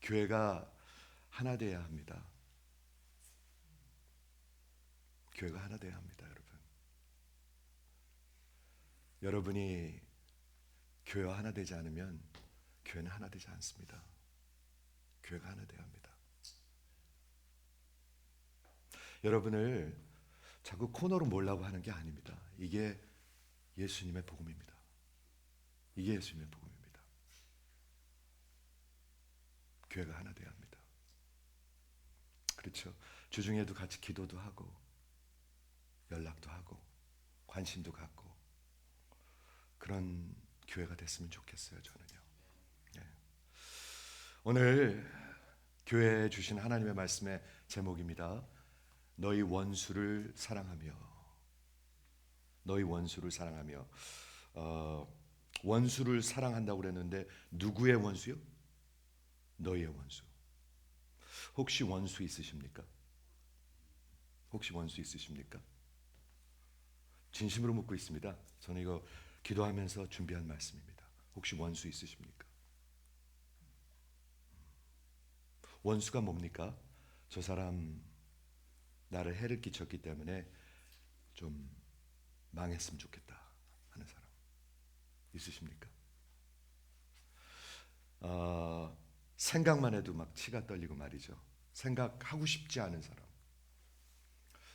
교회가 하나 돼야 합니다. 교회가 하나 돼야 합니다, 여러분. 여러분이 교회와 하나 되지 않으면 교회는 하나 되지 않습니다. 교회가 하나 돼야 합니다. 여러분을 자꾸 코너로 몰라고 하는 게 아닙니다. 이게 예수님의 복음입니다. 이게 예수님의 복음입니다. 교회가 하나 돼야 합니다. 그렇죠. 주중에도 같이 기도도 하고 연락도 하고 관심도 갖고 그런 교회가 됐으면 좋겠어요. 저는요. 네. 오늘 교회에 주신 하나님의 말씀의 제목입니다. 너희 원수를 사랑하며. 너희 원수를 사랑하며. 원수를 사랑한다고 그랬는데 누구의 원수요? 너희의 원수. 혹시 원수 있으십니까? 혹시 원수 있으십니까? 진심으로 묻고 있습니다. 저는 이거 기도하면서 준비한 말씀입니다. 혹시 원수 있으십니까? 원수가 뭡니까? 저 사람 나를 해를 끼쳤기 때문에 좀 망했으면 좋겠다 하는 사람 있으십니까? 생각만 해도 막 치가 떨리고 말이죠. 생각하고 싶지 않은 사람.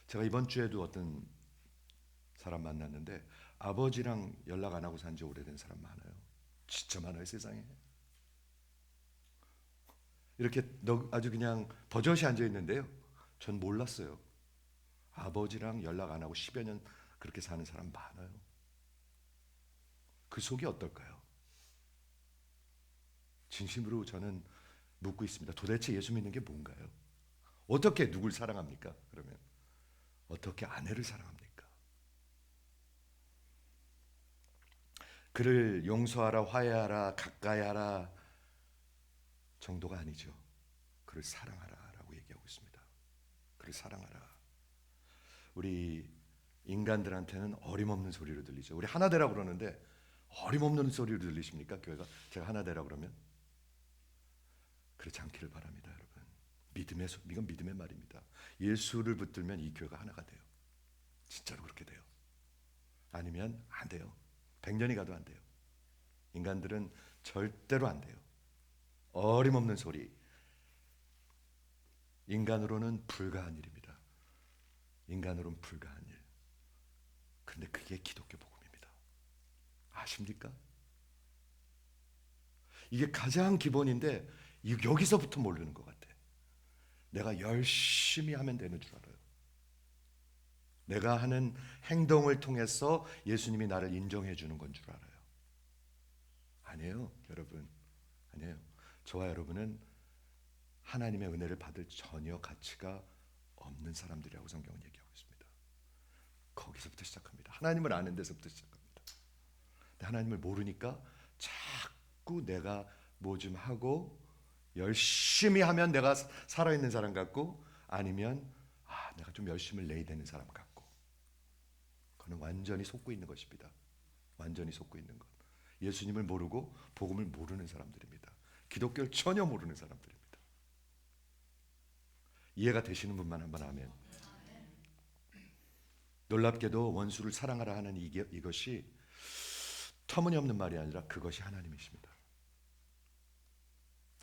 제가 이번 주에도 어떤 사람 만났는데 아버지랑 연락 안 하고 산 지 오래된 사람 많아요. 진짜 많아요, 세상에. 이렇게 아주 그냥 버젓이 앉아 있는데요. 전 몰랐어요. 아버지랑 연락 안 하고 10여 년 그렇게 사는 사람 많아요. 그 속이 어떨까요? 진심으로 저는 묻고 있습니다. 도대체 예수 믿는 게 뭔가요? 어떻게 누굴 사랑합니까? 그러면 어떻게 아내를 사랑합니까? 그를 용서하라, 화해하라, 가까이 하라 정도가 아니죠. 그를 사랑하라라고 얘기하고 있습니다. 그를 사랑하라. 우리 인간들한테는 어림없는 소리로 들리죠. 우리 하나되라 그러는데 어림없는 소리로 들리십니까? 교회가 제가 하나되라 그러면 그렇지 않기를 바랍니다, 여러분. 이건 믿음의 말입니다. 예수를 붙들면 이 교회가 하나가 돼요. 진짜로 그렇게 돼요. 아니면 안 돼요. 100년이 가도 안 돼요. 인간들은 절대로 안 돼요. 어림없는 소리. 인간으로는 불가한 일입니다. 인간으로는 불가한 일. 그런데 그게 기독교 복음입니다. 아십니까? 이게 가장 기본인데 여기서부터 모르는 것 같아. 내가 열심히 하면 되는 줄 알아요. 내가 하는 행동을 통해서 예수님이 나를 인정해 주는 건 줄 알아요. 아니에요, 여러분. 아니에요. 저와 여러분은 하나님의 은혜를 받을 전혀 가치가 없는 사람들이라고 성경은 얘기하고 있습니다. 거기서부터 시작합니다. 하나님을 아는 데서부터 시작합니다. 근데 하나님을 모르니까 자꾸 내가 뭐 좀 하고 열심히 하면 내가 살아있는 사람 같고 아니면 내가 좀 열심을 내야 되는 사람 같고 그는 완전히 속고 있는 것입니다. 완전히 속고 있는 것. 예수님을 모르고 복음을 모르는 사람들입니다. 기독교를 전혀 모르는 사람들입니다. 이해가 되시는 분만 한번 아멘. 놀랍게도 원수를 사랑하라 하는 이것이 터무니없는 말이 아니라 그것이 하나님이십니다.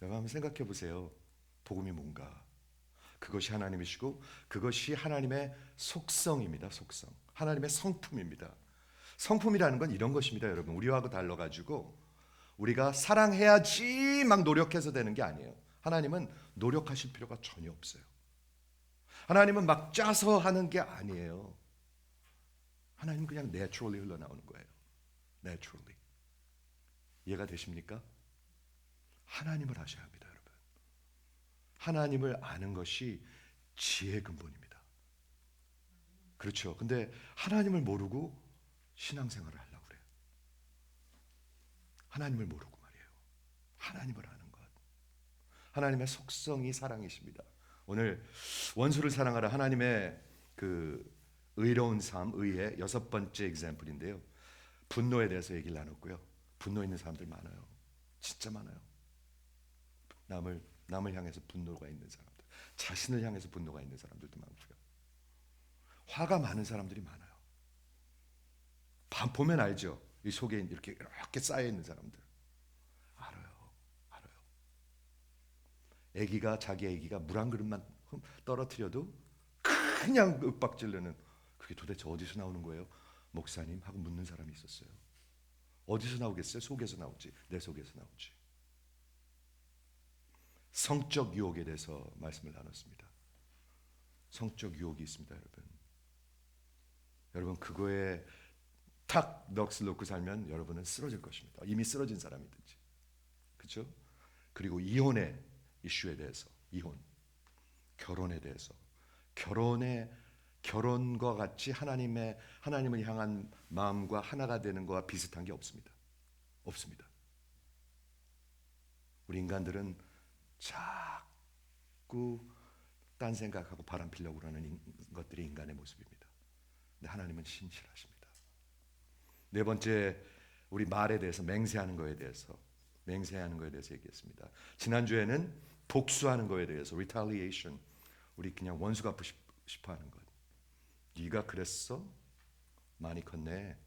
여러분 한번 생각해 보세요. 복음이 뭔가? 그것이 하나님이시고 그것이 하나님의 속성입니다. 속성. 하나님의 성품입니다. 성품이라는 건 이런 것입니다, 여러분. 우리하고 달라가지고 우리가 사랑해야지 막 노력해서 되는 게 아니에요. 하나님은 노력하실 필요가 전혀 없어요. 하나님은 막 짜서 하는 게 아니에요. 하나님은 그냥 naturally 흘러나오는 거예요. naturally. 이해가 되십니까? 하나님을 아셔야 합니다, 여러분. 하나님을 아는 것이 지혜의 근본입니다. 그렇죠. 근데 하나님을 모르고 신앙생활을 하려고 그래요. 하나님을 모르고 말이에요. 하나님을 아는 것. 하나님의 속성이 사랑이십니다. 오늘 원수를 사랑하라 하나님의 그 의로운 삶, 의의 6번째 example인데요. 분노에 대해서 얘기를 나눴고요. 분노 있는 사람들 많아요. 진짜 많아요. 남을 남을 향해서 분노가 있는 사람들, 자신을 향해서 분노가 있는 사람들도 많고요. 화가 많은 사람들이 많아요. 보면 알죠. 이 속에 이렇게 쌓여 있는 사람들. 알아요. 자기 아기가 물 한 그릇만 떨어뜨려도 그냥 윽박지르는, 그게 도대체 어디서 나오는 거예요? 목사님 하고 묻는 사람이 있었어요. 어디서 나오겠어요? 속에서 나오지. 내 속에서 나오지. 성적 유혹에 대해서 말씀을 나눴습니다. 성적 유혹이 있습니다, 여러분. 여러분 그거에 탁 넋을 놓고 살면 여러분은 쓰러질 것입니다. 이미 쓰러진 사람이든지. 그렇죠? 그리고 이혼의 이슈에 대해서, 결혼에 대해서, 결혼과 같이 하나님을 향한 마음과 하나가 되는 것과 비슷한 게 없습니다. 우리 인간들은 자꾸 딴 생각하고 바람 피려고 하는 것들이 인간의 모습입니다. 근데 하나님은 신실하십니다. 네 번째, 우리 말에 대해서, 맹세하는 거에 대해서 얘기했습니다. 지난주에는 복수하는 거에 대해서, retaliation, 우리 그냥 원수 갚고 싶어 하는 것. 네가 그랬어? 많이 컸네.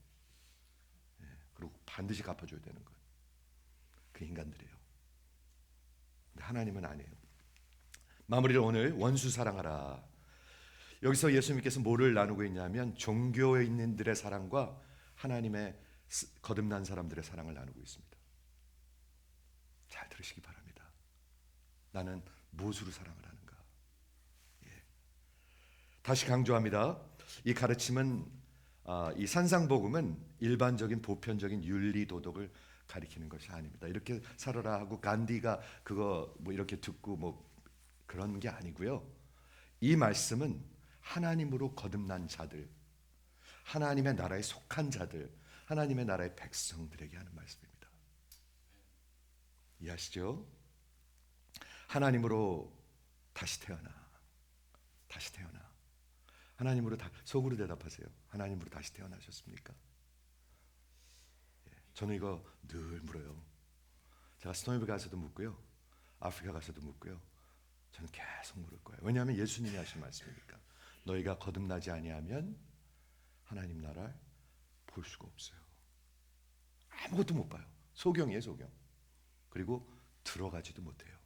그리고 반드시 갚아줘야 되는 것. 그 인간들이에요. 근데 하나님은 아니에요. 마무리를 오늘 원수 사랑하라. 여기서 예수님께서 뭐를 나누고 있냐면 종교인들의 사랑과 하나님의 거듭난 사람들의 사랑을 나누고 있습니다. 잘 들으시기 바랍니다. 나는 무엇으로 사랑을 하는가? 다시 강조합니다. 이 가르침은, 이 산상복음은 일반적인 보편적인 윤리 도덕을 가리키는 것이 아닙니다. 이렇게 살아라 하고 간디가 그거 뭐 이렇게 듣고 뭐 그런 게 아니고요. 이 말씀은 하나님으로 거듭난 자들, 하나님의 나라에 속한 자들, 하나님의 나라의 백성들에게 하는 말씀입니다. 이해하시죠? 하나님으로 다시 태어나. 하나님으로 속으로 대답하세요. 하나님으로 다시 태어나셨습니까? 저는 이거 늘 물어요. 제가 스토니브 가서도 묻고요, 아프리카 가서도 묻고요. 저는 계속 물을 거예요. 왜냐하면 예수님이 하신 말씀이니까. 너희가 거듭나지 아니하면 하나님 나라를 볼 수가 없어요. 아무것도 못 봐요. 소경이에요, 소경. 그리고 들어가지도 못해요.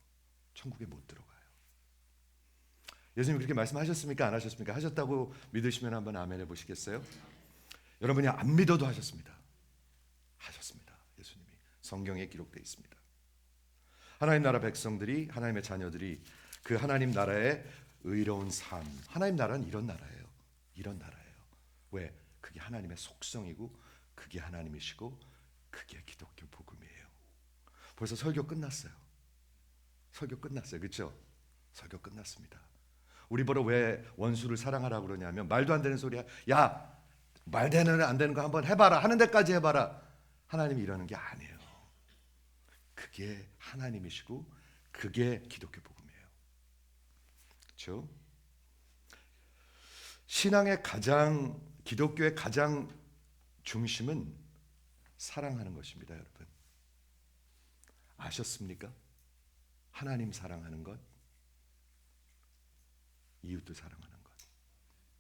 천국에 못 들어가요. 예수님 그렇게 말씀하셨습니까? 안 하셨습니까? 하셨다고 믿으시면 한번 아멘 해보시겠어요? 여러분이 안 믿어도 하셨습니다. 예수님이 성경에 기록되어 있습니다. 하나님 나라 백성들이, 하나님의 자녀들이 그 하나님 나라의 의로운 삶, 하나님 나라는 이런 나라예요. 왜? 그게 하나님의 속성이고, 그게 하나님이시고, 그게 기독교 복음이에요. 벌써 설교 끝났어요. 그렇죠? 설교 끝났습니다. 우리 보러 왜 원수를 사랑하라고 그러냐면, 말도 안 되는 소리야. 야, 말 되는 안 되는 거 한번 해봐라. 하는 데까지 해봐라. 하나님이 이러는 게 아니에요. 그게 하나님이시고, 그게 기독교 복음이에요. 그렇죠? 기독교의 가장 중심은 사랑하는 것입니다, 여러분. 아셨습니까? 하나님 사랑하는 것, 이웃도 사랑하는 것.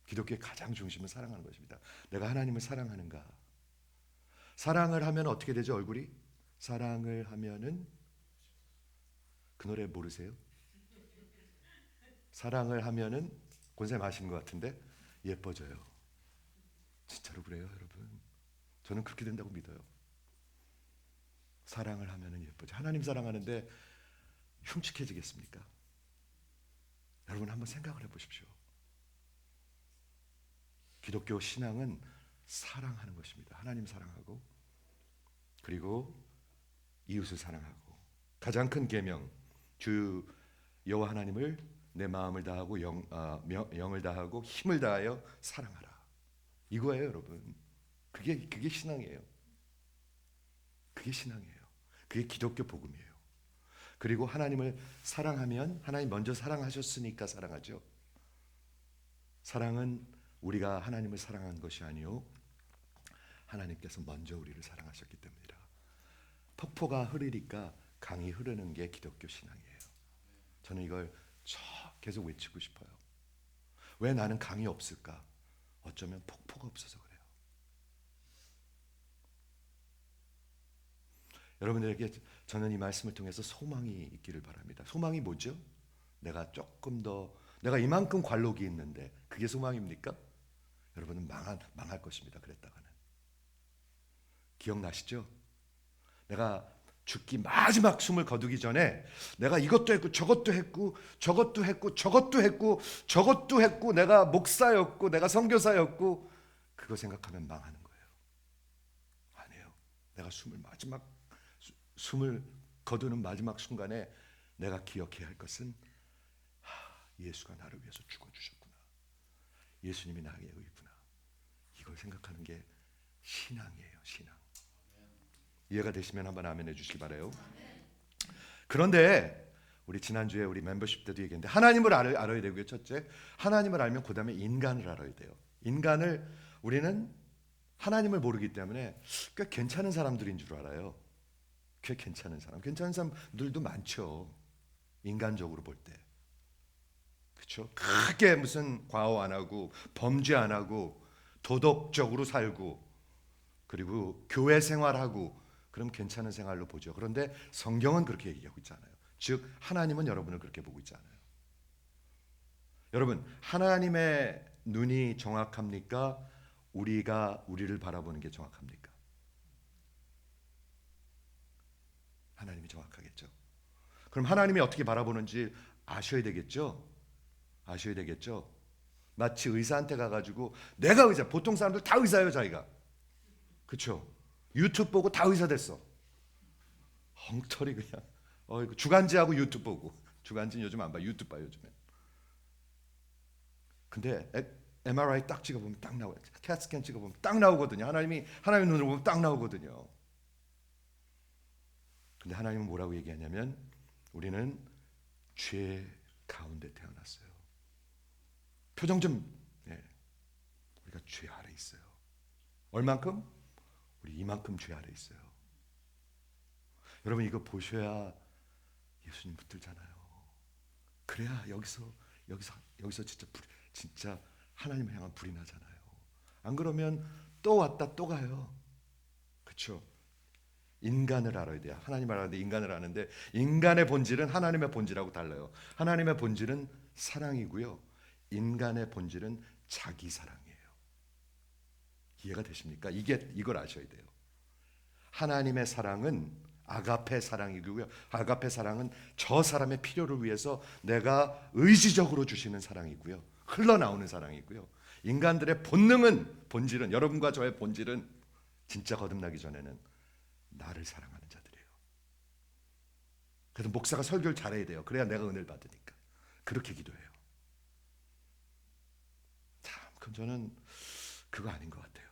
기독교의 가장 중심은 사랑하는 것입니다. 내가 하나님을 사랑하는가? 사랑을 하면 어떻게 되죠, 얼굴이? 사랑을 하면은, 그 노래 모르세요? 사랑을 하면은, 권사님 아시는 것 같은데, 예뻐져요. 진짜로 그래요, 여러분. 저는 그렇게 된다고 믿어요. 사랑을 하면은 예뻐져. 하나님 사랑하는데 흉측해지겠습니까? 여러분 한번 생각을 해보십시오. 기독교 신앙은 사랑하는 것입니다. 하나님 사랑하고, 그리고 이웃을 사랑하고, 가장 큰 계명, 주 여호와 하나님을 내 마음을 다하고 영을 다하고 힘을 다하여 사랑하라. 이거예요, 여러분. 그게 신앙이에요. 그게 기독교 복음이에요. 그리고 하나님을 사랑하면, 하나님 먼저 사랑하셨으니까 사랑하죠. 사랑은 우리가 하나님을 사랑한 것이 아니요, 하나님께서 먼저 우리를 사랑하셨기 때문이라. 폭포가 흐르니까 강이 흐르는 게 기독교 신앙이에요. 저는 이걸 계속 외치고 싶어요. 왜 나는 강이 없을까? 어쩌면 폭포가 없어서 그래요. 여러분들에게 저는 이 말씀을 통해서 소망이 있기를 바랍니다. 소망이 뭐죠? 내가 조금 더, 내가 이만큼 관록이 있는데 그게 소망입니까? 여러분은 망할 것입니다. 그랬다가는. 기억나시죠? 내가 죽기 마지막 숨을 거두기 전에 내가 이것도 했고 저것도 했고 저것도 했고 저것도 했고 저것도 했고 내가 목사였고 내가 선교사였고, 그거 생각하면 망하는 거예요. 아니에요. 내가 숨을 거두는 마지막 순간에 내가 기억해야 할 것은 예수가 나를 위해서 죽어주셨구나. 예수님이 나에게 있구나. 이걸 생각하는 게 신앙이에요. 신앙. 이해가 되시면 한번 아멘 해주시기 바라요. 그런데 우리 지난주에 우리 멤버십 때도 얘기했는데 하나님을 알아야 되고요. 첫째, 하나님을 알면 그 다음에 인간을 알아야 돼요. 우리는 하나님을 모르기 때문에 꽤 괜찮은 사람들인 줄 알아요. 꽤 괜찮은 사람들도 많죠. 인간적으로 볼 때. 그렇죠? 크게 무슨 과오 안 하고 범죄 안 하고 도덕적으로 살고 그리고 교회 생활하고 그럼 괜찮은 생활로 보죠. 그런데 성경은 그렇게 얘기하고 있잖아요. 즉 하나님은 여러분을 그렇게 보고 있잖아요. 여러분, 하나님의 눈이 정확합니까? 우리가 우리를 바라보는 게 정확합니까? 하나님이 정확하겠죠. 그럼 하나님이 어떻게 바라보는지 아셔야 되겠죠. 마치 의사한테 가가지고 내가 의사, 보통 사람들 다 의사예요. 자기가. 그렇죠? 유튜브 보고 다 의사 됐어. 엉터리 그냥. 주간지하고 유튜브 보고. 주간지는 요즘 안 봐. 유튜브 봐 요즘에. 근데 MRI 딱 찍어보면 딱 나와요. 캣스캔 찍어보면 딱 나오거든요. 하나님의 눈으로 보면 딱 나오거든요. 근데 하나님은 뭐라고 얘기하냐면 우리는 죄 가운데 태어났어요. 표정 좀. 우리가 죄 아래 있어요. 얼만큼? 우리 이만큼 죄 아래 있어요. 여러분 이거 보셔야 예수님 붙들잖아요. 그래야 여기서 진짜 하나님을 향한 불이 나잖아요. 안 그러면 또 왔다 또 가요. 그렇죠? 인간을 알아야 돼요. 하나님을 알아야 인간을 아는데 인간의 본질은 하나님의 본질하고 달라요. 하나님의 본질은 사랑이고요. 인간의 본질은 자기 사랑이에요. 이해가 되십니까? 이걸 아셔야 돼요. 하나님의 사랑은 아가페 사랑이고요. 아가페 사랑은 저 사람의 필요를 위해서 내가 의지적으로 주시는 사랑이고요. 흘러나오는 사랑이고요. 인간들의 본질은 여러분과 저의 본질은 진짜 거듭나기 전에는 나를 사랑하는 자들이에요. 그래서 목사가 설교를 잘해야 돼요. 그래야 내가 은혜를 받으니까. 그렇게 기도해요. 참, 그럼 저는 그거 아닌 것 같아요.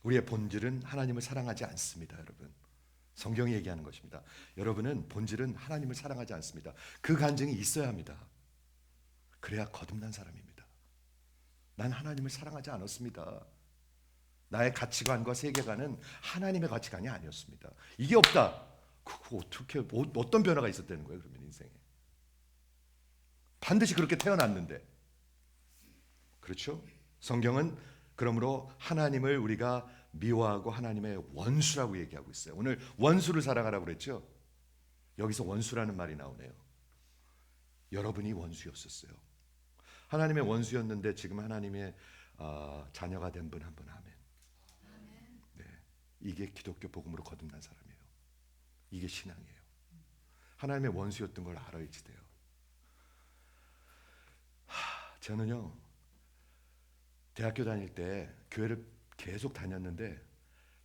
우리의 본질은 하나님을 사랑하지 않습니다, 여러분. 성경이 얘기하는 것입니다. 여러분은 본질은 하나님을 사랑하지 않습니다. 그 간증이 있어야 합니다. 그래야 거듭난 사람입니다. 난 하나님을 사랑하지 않았습니다. 나의 가치관과 세계관은 하나님의 가치관이 아니었습니다. 이게 없다. 어떤 변화가 있었다는 거예요, 그러면 인생에. 반드시 그렇게 태어났는데. 그렇죠? 성경은 그러므로 하나님을 우리가 미워하고 하나님의 원수라고 얘기하고 있어요. 오늘 원수를 사랑하라고 그랬죠? 여기서 원수라는 말이 나오네요. 여러분이 원수였었어요. 하나님의 원수였는데 지금 하나님의 자녀가 된 분 한 분 아멘. 네, 이게 기독교 복음으로 거듭난 사람이에요. 이게 신앙이에요. 하나님의 원수였던 걸 알아야지 돼요. 저는요 대학교 다닐 때 교회를 계속 다녔는데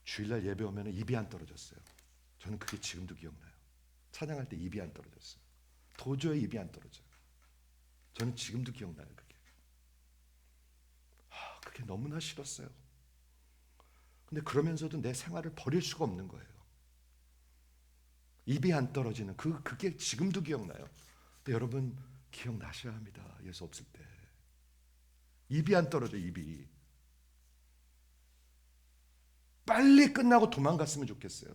주일날 예배 오면 입이 안 떨어졌어요. 저는 그게 지금도 기억나요. 찬양할 때 입이 안 떨어졌어요. 도저히 입이 안 떨어져요. 저는 지금도 기억나요. 그게 너무나 싫었어요. 근데 그러면서도 내 생활을 버릴 수가 없는 거예요. 입이 안 떨어지는 그게 지금도 기억나요. 근데 여러분 기억나셔야 합니다. 예수 없을 때 입이 안 떨어져. 입이 빨리 끝나고 도망갔으면 좋겠어요.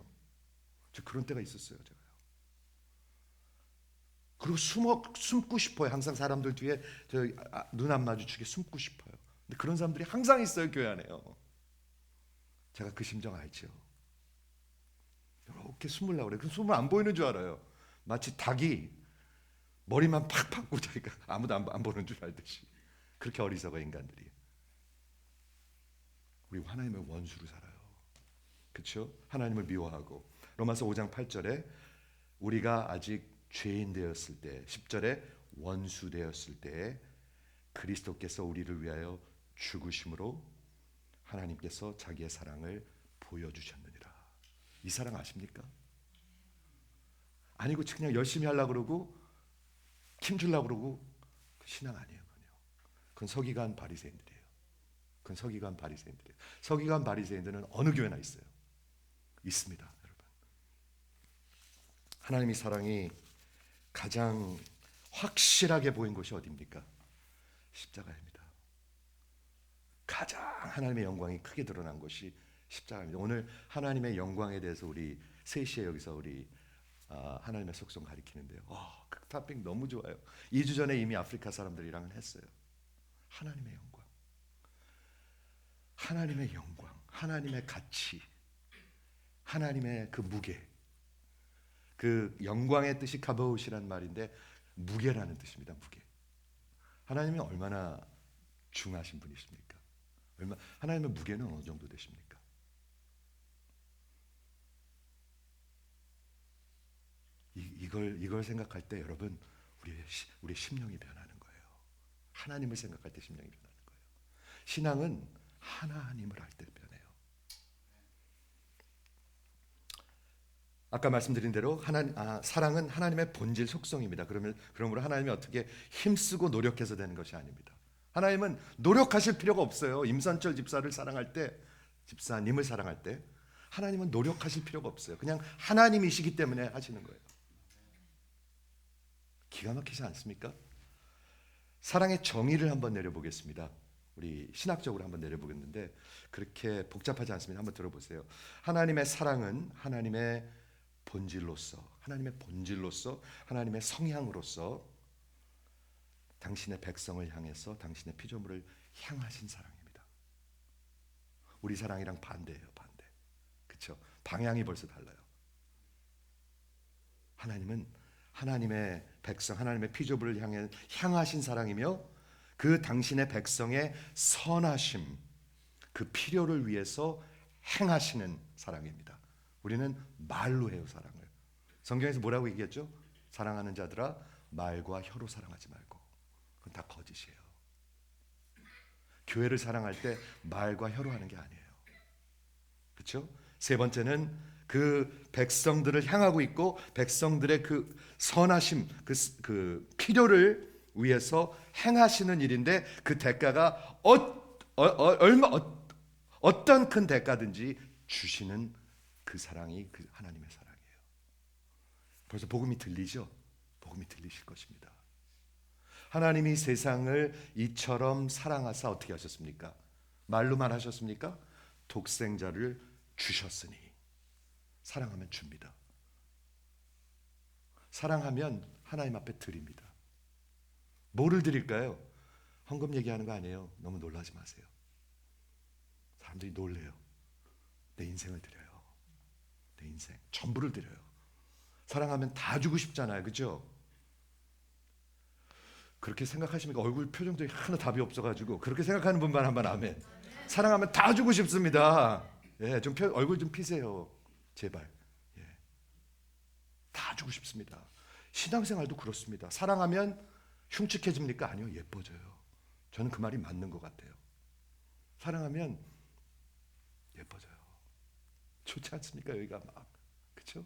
저 그런 때가 있었어요. 제가요. 그리고 숨고 싶어요. 항상 사람들 뒤에 눈 안 마주치게 숨고 싶어요. 근데 그런 사람들이 항상 있어요, 교회 안에요. 제가 그 심정 알죠. 이렇게 숨으려고 그래. 그 숨을 안 보이는 줄 알아요. 마치 닭이 머리만 팍 박고 자기가 아무도 안 보는 줄 알듯이. 그렇게 어리석어 인간들이. 우리 하나님의 원수로 살아요. 그렇죠? 하나님을 미워하고. 로마서 5장 8절에 우리가 아직 죄인 되었을 때, 10절에 원수 되었을 때에 그리스도께서 우리를 위하여 죽으심으로 하나님께서 자기의 사랑을 보여주셨느니라. 이 사랑 아십니까? 아니고 그냥 열심히 하려고 그러고 힘주려고 그러고 신앙 아니에요. 그건 서기관 바리새인들이에요. 그건 서기관 바리새인들이에요. 서기관 바리새인들은 어느 교회나 있어요. 있습니다, 여러분. 하나님의 사랑이 가장 확실하게 보인 곳이 어디입니까? 십자가입니다. 가장 하나님의 영광이 크게 드러난 곳이 십자가입니다. 오늘 하나님의 영광에 대해서 우리 3시에 여기서 우리 하나님의 속성 가리키는데요. 그 토픽 너무 좋아요. 2주 전에 이미 아프리카 사람들이랑은 했어요. 하나님의 영광, 하나님의 영광, 하나님의 가치, 하나님의 그 무게. 그 영광의 뜻이 가버우시란 말인데 무게라는 뜻입니다. 무게. 하나님이 얼마나 중하신 분이십니까? 하나님의 무게는 어느 정도 되십니까? 이걸 생각할 때 여러분 우리의 심령이 변하는 거예요. 하나님을 생각할 때 심령이 변하는 거예요. 신앙은 하나님을 할 때 변해요. 아까 말씀드린 대로 사랑은 하나님의 본질 속성입니다. 그러므로 하나님이 어떻게 힘쓰고 노력해서 되는 것이 아닙니다. 하나님은 노력하실 필요가 없어요. 임선철 집사님을 사랑할 때 하나님은 노력하실 필요가 없어요. 그냥 하나님이시기 때문에 하시는 거예요. 기가 막히지 않습니까? 사랑의 정의를 한번 내려보겠습니다. 우리 신학적으로 한번 내려보겠는데 그렇게 복잡하지 않습니다. 한번 들어보세요. 하나님의 사랑은 하나님의 본질로서, 하나님의 성향으로서 당신의 백성을 향해서 당신의 피조물을 향하신 사랑입니다. 우리 사랑이랑 반대예요, 반대. 그렇죠? 방향이 벌써 달라요. 하나님은 하나님의 백성, 하나님의 피조물을 향하신 사랑이며 그 당신의 백성의 선하심, 그 필요를 위해서 행하시는 사랑입니다. 우리는 말로 해요, 사랑을. 성경에서 뭐라고 얘기했죠? 사랑하는 자들아 말과 혀로 사랑하지 말고. 그건 다 거짓이에요. 교회를 사랑할 때 말과 혀로 하는 게 아니에요. 그렇죠? 세 번째는 그 백성들을 향하고 있고 백성들의 그 선하심, 그 필요를 위해서 행하시는 일인데 그 대가가 어떤 큰 대가든지 주시는 그 사랑이 그 하나님의 사랑이에요. 벌써 복음이 들리죠? 복음이 들리실 것입니다. 하나님이 세상을 이처럼 사랑하사 어떻게 하셨습니까? 말로만 하셨습니까? 독생자를 주셨으니. 사랑하면 줍니다. 사랑하면 하나님 앞에 드립니다. 뭐를 드릴까요? 헌금 얘기하는 거 아니에요. 너무 놀라지 마세요. 사람들이 놀래요. 내 인생을 드려요. 내 인생 전부를 드려요. 사랑하면 다 주고 싶잖아요. 그렇죠? 그렇게 생각하십니까? 얼굴 표정도 하나 답이 없어가지고 그렇게 생각하는 분만 한번 아멘. 사랑하면 다 주고 싶습니다. 예, 좀 얼굴 좀 피세요. 제발. 예. 다 주고 싶습니다. 신앙생활도 그렇습니다. 사랑하면 흉측해집니까? 아니요, 예뻐져요. 저는 그 말이 맞는 것 같아요. 사랑하면 예뻐져요. 좋지 않습니까? 여기가 막 그렇죠?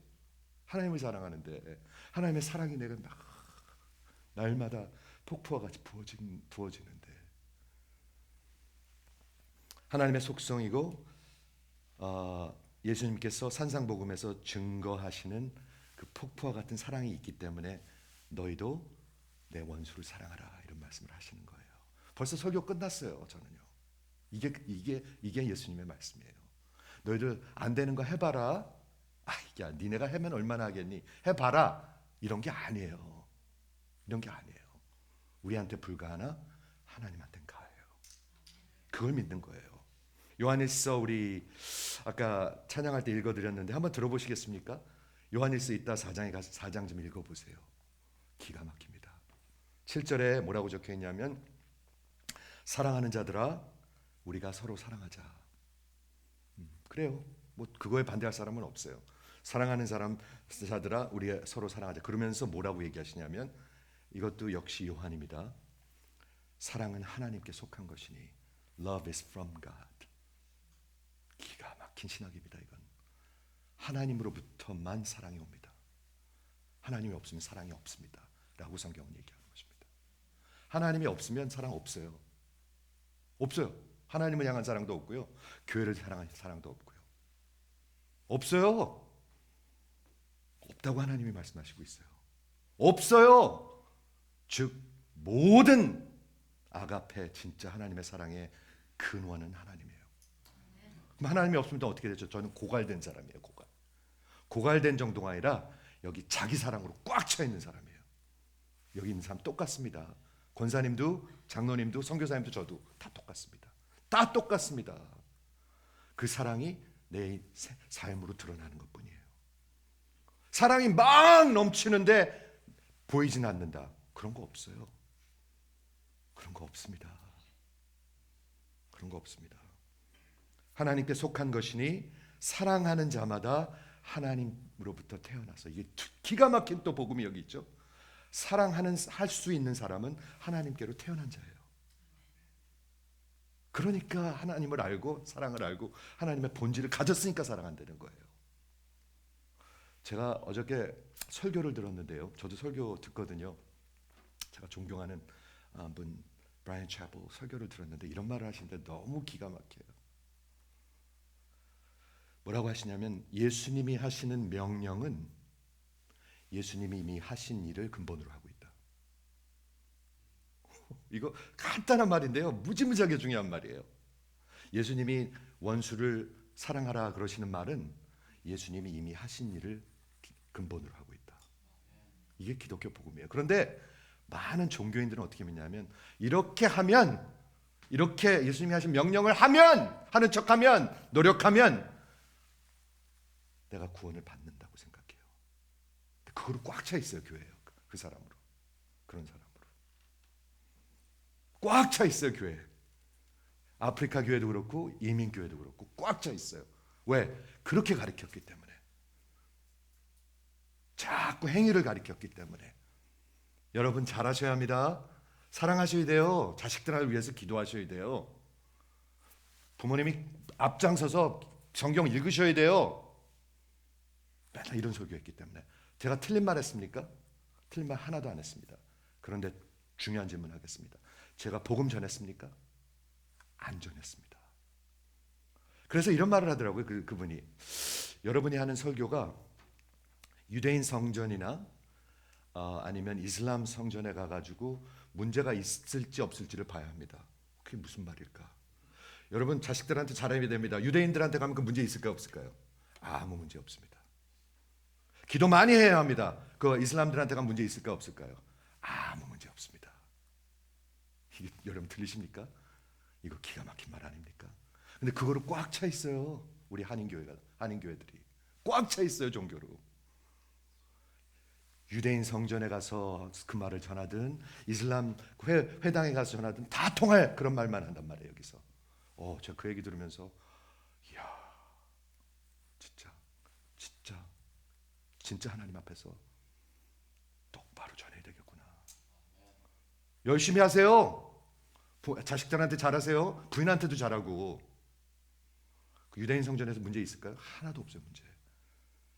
하나님을 사랑하는데 하나님의 사랑이 내가 막 날마다 폭포와 같이 부어지는데 하나님의 속성이고 예수님께서 산상복음에서 증거하시는 그 폭포와 같은 사랑이 있기 때문에 너희도 내 원수를 사랑하라 이런 말씀을 하시는 거예요. 벌써 설교 끝났어요. 저는요. 이게 예수님의 말씀이에요. 너희들 안 되는 거 해봐라. 야, 니네가 하면 얼마나 하겠니? 해봐라. 이런 게 아니에요. 이런 게 아니에요. 우리한테 불가하나 하나님한테는 가해요. 그걸 믿는 거예요. 요한일서 우리 아까 찬양할 때 읽어드렸는데 한번 들어보시겠습니까? 요한일서 이따 4장에 가서 4장 좀 읽어보세요. 기가 막힙니다. 7절에 뭐라고 적혀있냐면 사랑하는 자들아 우리가 서로 사랑하자. 그래요. 뭐 그거에 반대할 사람은 없어요. 사랑하는 자들아 우리 서로 사랑하자. 그러면서 뭐라고 얘기하시냐면 이것도 역시 요한입니다. 사랑은 하나님께 속한 것이니 Love is from God. 기가 막힌 신학입니다. 이건 하나님으로부터만 사랑이 옵니다. 하나님이 없으면 사랑이 없습니다 라고 성경은 얘기하는 것입니다. 하나님이 없으면 사랑 없어요. 없어요. 하나님을 향한 사랑도 없고요, 교회를 향한 사랑도 없고요. 없어요. 없다고 하나님이 말씀하시고 있어요. 없어요. 즉 모든 아가페 진짜 하나님의 사랑의 근원은 하나님이에요. 그럼 하나님이 없으면 또 어떻게 되죠? 저는 고갈된 사람이에요. 고갈된 정도가 아니라 여기 자기 사랑으로 꽉 차 있는 사람이에요. 여기 있는 사람 똑같습니다. 권사님도 장로님도 선교사님도 저도 다 똑같습니다. 다 똑같습니다. 그 사랑이 내 삶으로 드러나는 것뿐이에요. 사랑이 막 넘치는데 보이진 않는다. 그런 거 없어요. 그런 거 없습니다. 그런 거 없습니다. 하나님께 속한 것이니 사랑하는 자마다 하나님으로부터 태어나서, 이게 기가 막힌 또 복음이 여기 있죠. 할 수 있는 사람은 하나님께로 태어난 자예요. 그러니까 하나님을 알고 사랑을 알고 하나님의 본질을 가졌으니까 사랑한다는 거예요. 제가 어저께 설교를 들었는데요. 저도 설교 듣거든요. 제가 존경하는 분 브라이언 차플 설교를 들었는데 이런 말을 하시는데 너무 기가 막혀요. 뭐라고 하시냐면 예수님이 하시는 명령은 예수님이 이미 하신 일을 근본으로 하고 있다. 이거 간단한 말인데요, 무지무지하게 중요한 말이에요. 예수님이 원수를 사랑하라 그러시는 말은 예수님이 이미 하신 일을 근본으로 하고 있다. 이게 기독교 복음이에요. 그런데 많은 종교인들은 어떻게 믿냐면 이렇게 하면, 이렇게 예수님이 하신 명령을 하면, 하는 척하면, 노력하면 내가 구원을 받는다고 생각해요. 그거로 꽉 차 있어요. 교회예요. 그 사람으로. 그런 사람으로 꽉 차 있어요. 교회. 아프리카 교회도 그렇고 이민 교회도 그렇고 꽉 차 있어요. 왜? 그렇게 가르쳤기 때문에. 자꾸 행위를 가르쳤기 때문에. 여러분 잘하셔야 합니다. 사랑하셔야 돼요. 자식들을 위해서 기도하셔야 돼요. 부모님이 앞장서서 성경 읽으셔야 돼요. 맨날 이런 설교했기 때문에. 제가 틀린 말 했습니까? 틀린 말 하나도 안 했습니다. 그런데 중요한 질문 하겠습니다. 제가 복음 전했습니까? 안 전했습니다. 그래서 이런 말을 하더라고요. 그분이 여러분이 하는 설교가 유대인 성전이나 아니면 이슬람 성전에 가가지고 문제가 있을지 없을지를 봐야 합니다. 그게 무슨 말일까? 여러분 자식들한테 잘해야 됩니다. 유대인들한테 가면 그 문제 있을까요 없을까요? 아무 문제 없습니다. 기도 많이 해야 합니다. 그 이슬람들한테 가면 문제 있을까요 없을까요? 아무 문제 없습니다. 이게 여러분 들리십니까? 이거 기가 막힌 말 아닙니까? 근데 그거로 꽉 차 있어요. 우리 한인교회들이 꽉 차 있어요. 종교로. 유대인 성전에 가서 그 말을 전하든 이슬람 회당에 가서 전하든 다 통할 그런 말만 한단 말이에요. 여기서 제가 그 얘기 들으면서 이야, 진짜 하나님 앞에서 똑바로 전해야 되겠구나. 열심히 하세요. 자식들한테 잘하세요. 부인한테도 잘하고. 그 유대인 성전에서 문제 있을까요? 하나도 없어요. 문제.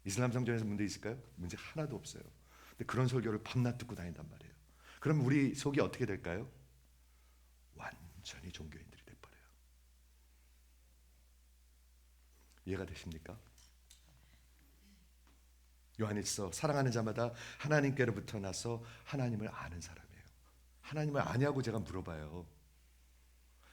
이슬람 성전에서 문제 있을까요? 문제 하나도 없어요. 근데 그런 설교를 밤낮 듣고 다닌단 말이에요. 그럼 우리 속이 어떻게 될까요? 완전히 종교인들이 돼버려요. 이해가 되십니까? 요한일서 사랑하는 자마다 하나님께로부터 나서 하나님을 아는 사람이에요. 하나님을 아냐고 제가 물어봐요.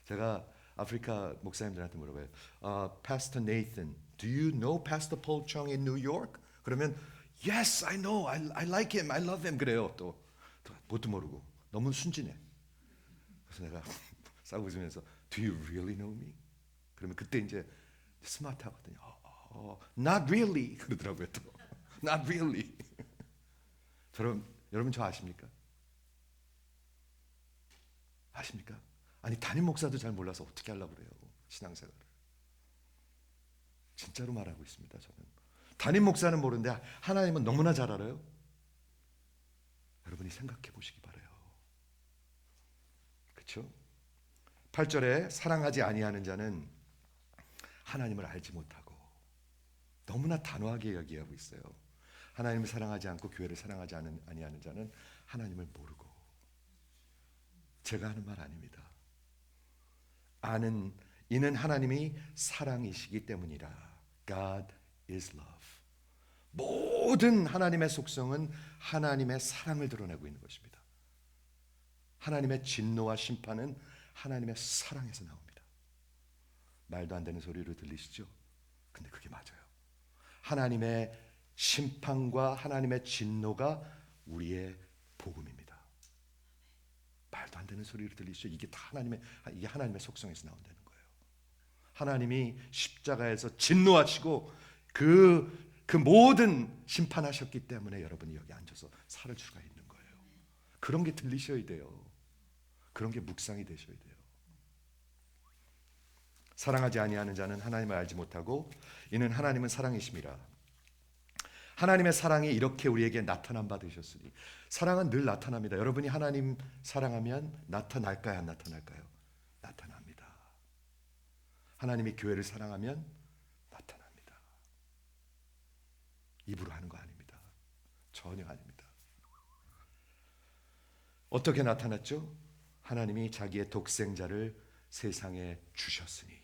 제가 아프리카 목사님들한테 물어봐요. 파스터 네이슨 Do you know Pastor Paul Chung in New York? 그러면 Yes, I know. I like him. I love him. 그래요. 또 뭣도 모르고 너무 순진해. 그래서 내가 싸우고 있으면서 Do you really know me? 그러면 그때 이제 스마트하거든요. Not really. 그러더라고요. 또 Not really. 여러분 저 아십니까? 아십니까? 아니 담임 목사도 잘 몰라서 어떻게 하려고 그래요. 신앙생활을. 진짜로 말하고 있습니다. 저는 담임 목사는 모르는데 하나님은 너무나 잘 알아요. 여러분이 생각해 보시기 바라요. 그렇죠? 8절에 사랑하지 아니하는 자는 하나님을 알지 못하고, 너무나 단호하게 얘기하고 있어요. 하나님을 사랑하지 않고 교회를 사랑하지 아니하는 자는 하나님을 모르고. 제가 하는 말 아닙니다. 이는 하나님이 사랑이시기 때문이라. God is love. 모든 하나님의 속성은 하나님의 사랑을 드러내고 있는 것입니다. 하나님의 진노와 심판은 하나님의 사랑에서 나옵니다. 말도 안 되는 소리로 들리시죠? 근데 그게 맞아요. 하나님의 심판과 하나님의 진노가 우리의 복음입니다. 말도 안 되는 소리로 들리시죠? 이게 하나님의 속성에서 나온다는 거예요. 하나님이 십자가에서 진노하시고 그 모든 심판하셨기 때문에 여러분이 여기 앉아서 살을 수가 있는 거예요. 그런 게 들리셔야 돼요. 그런 게 묵상이 되셔야 돼요. 사랑하지 아니하는 자는 하나님을 알지 못하고 이는 하나님은 사랑이심이라. 하나님의 사랑이 이렇게 우리에게 나타난 바 되셨으니. 사랑은 늘 나타납니다. 여러분이 하나님 사랑하면 나타날까요? 안 나타날까요? 나타납니다. 하나님이 교회를 사랑하면 나타납니다. 입으로 하는 거 아닙니다. 전혀 아닙니다. 어떻게 나타났죠? 하나님이 자기의 독생자를 세상에 주셨으니.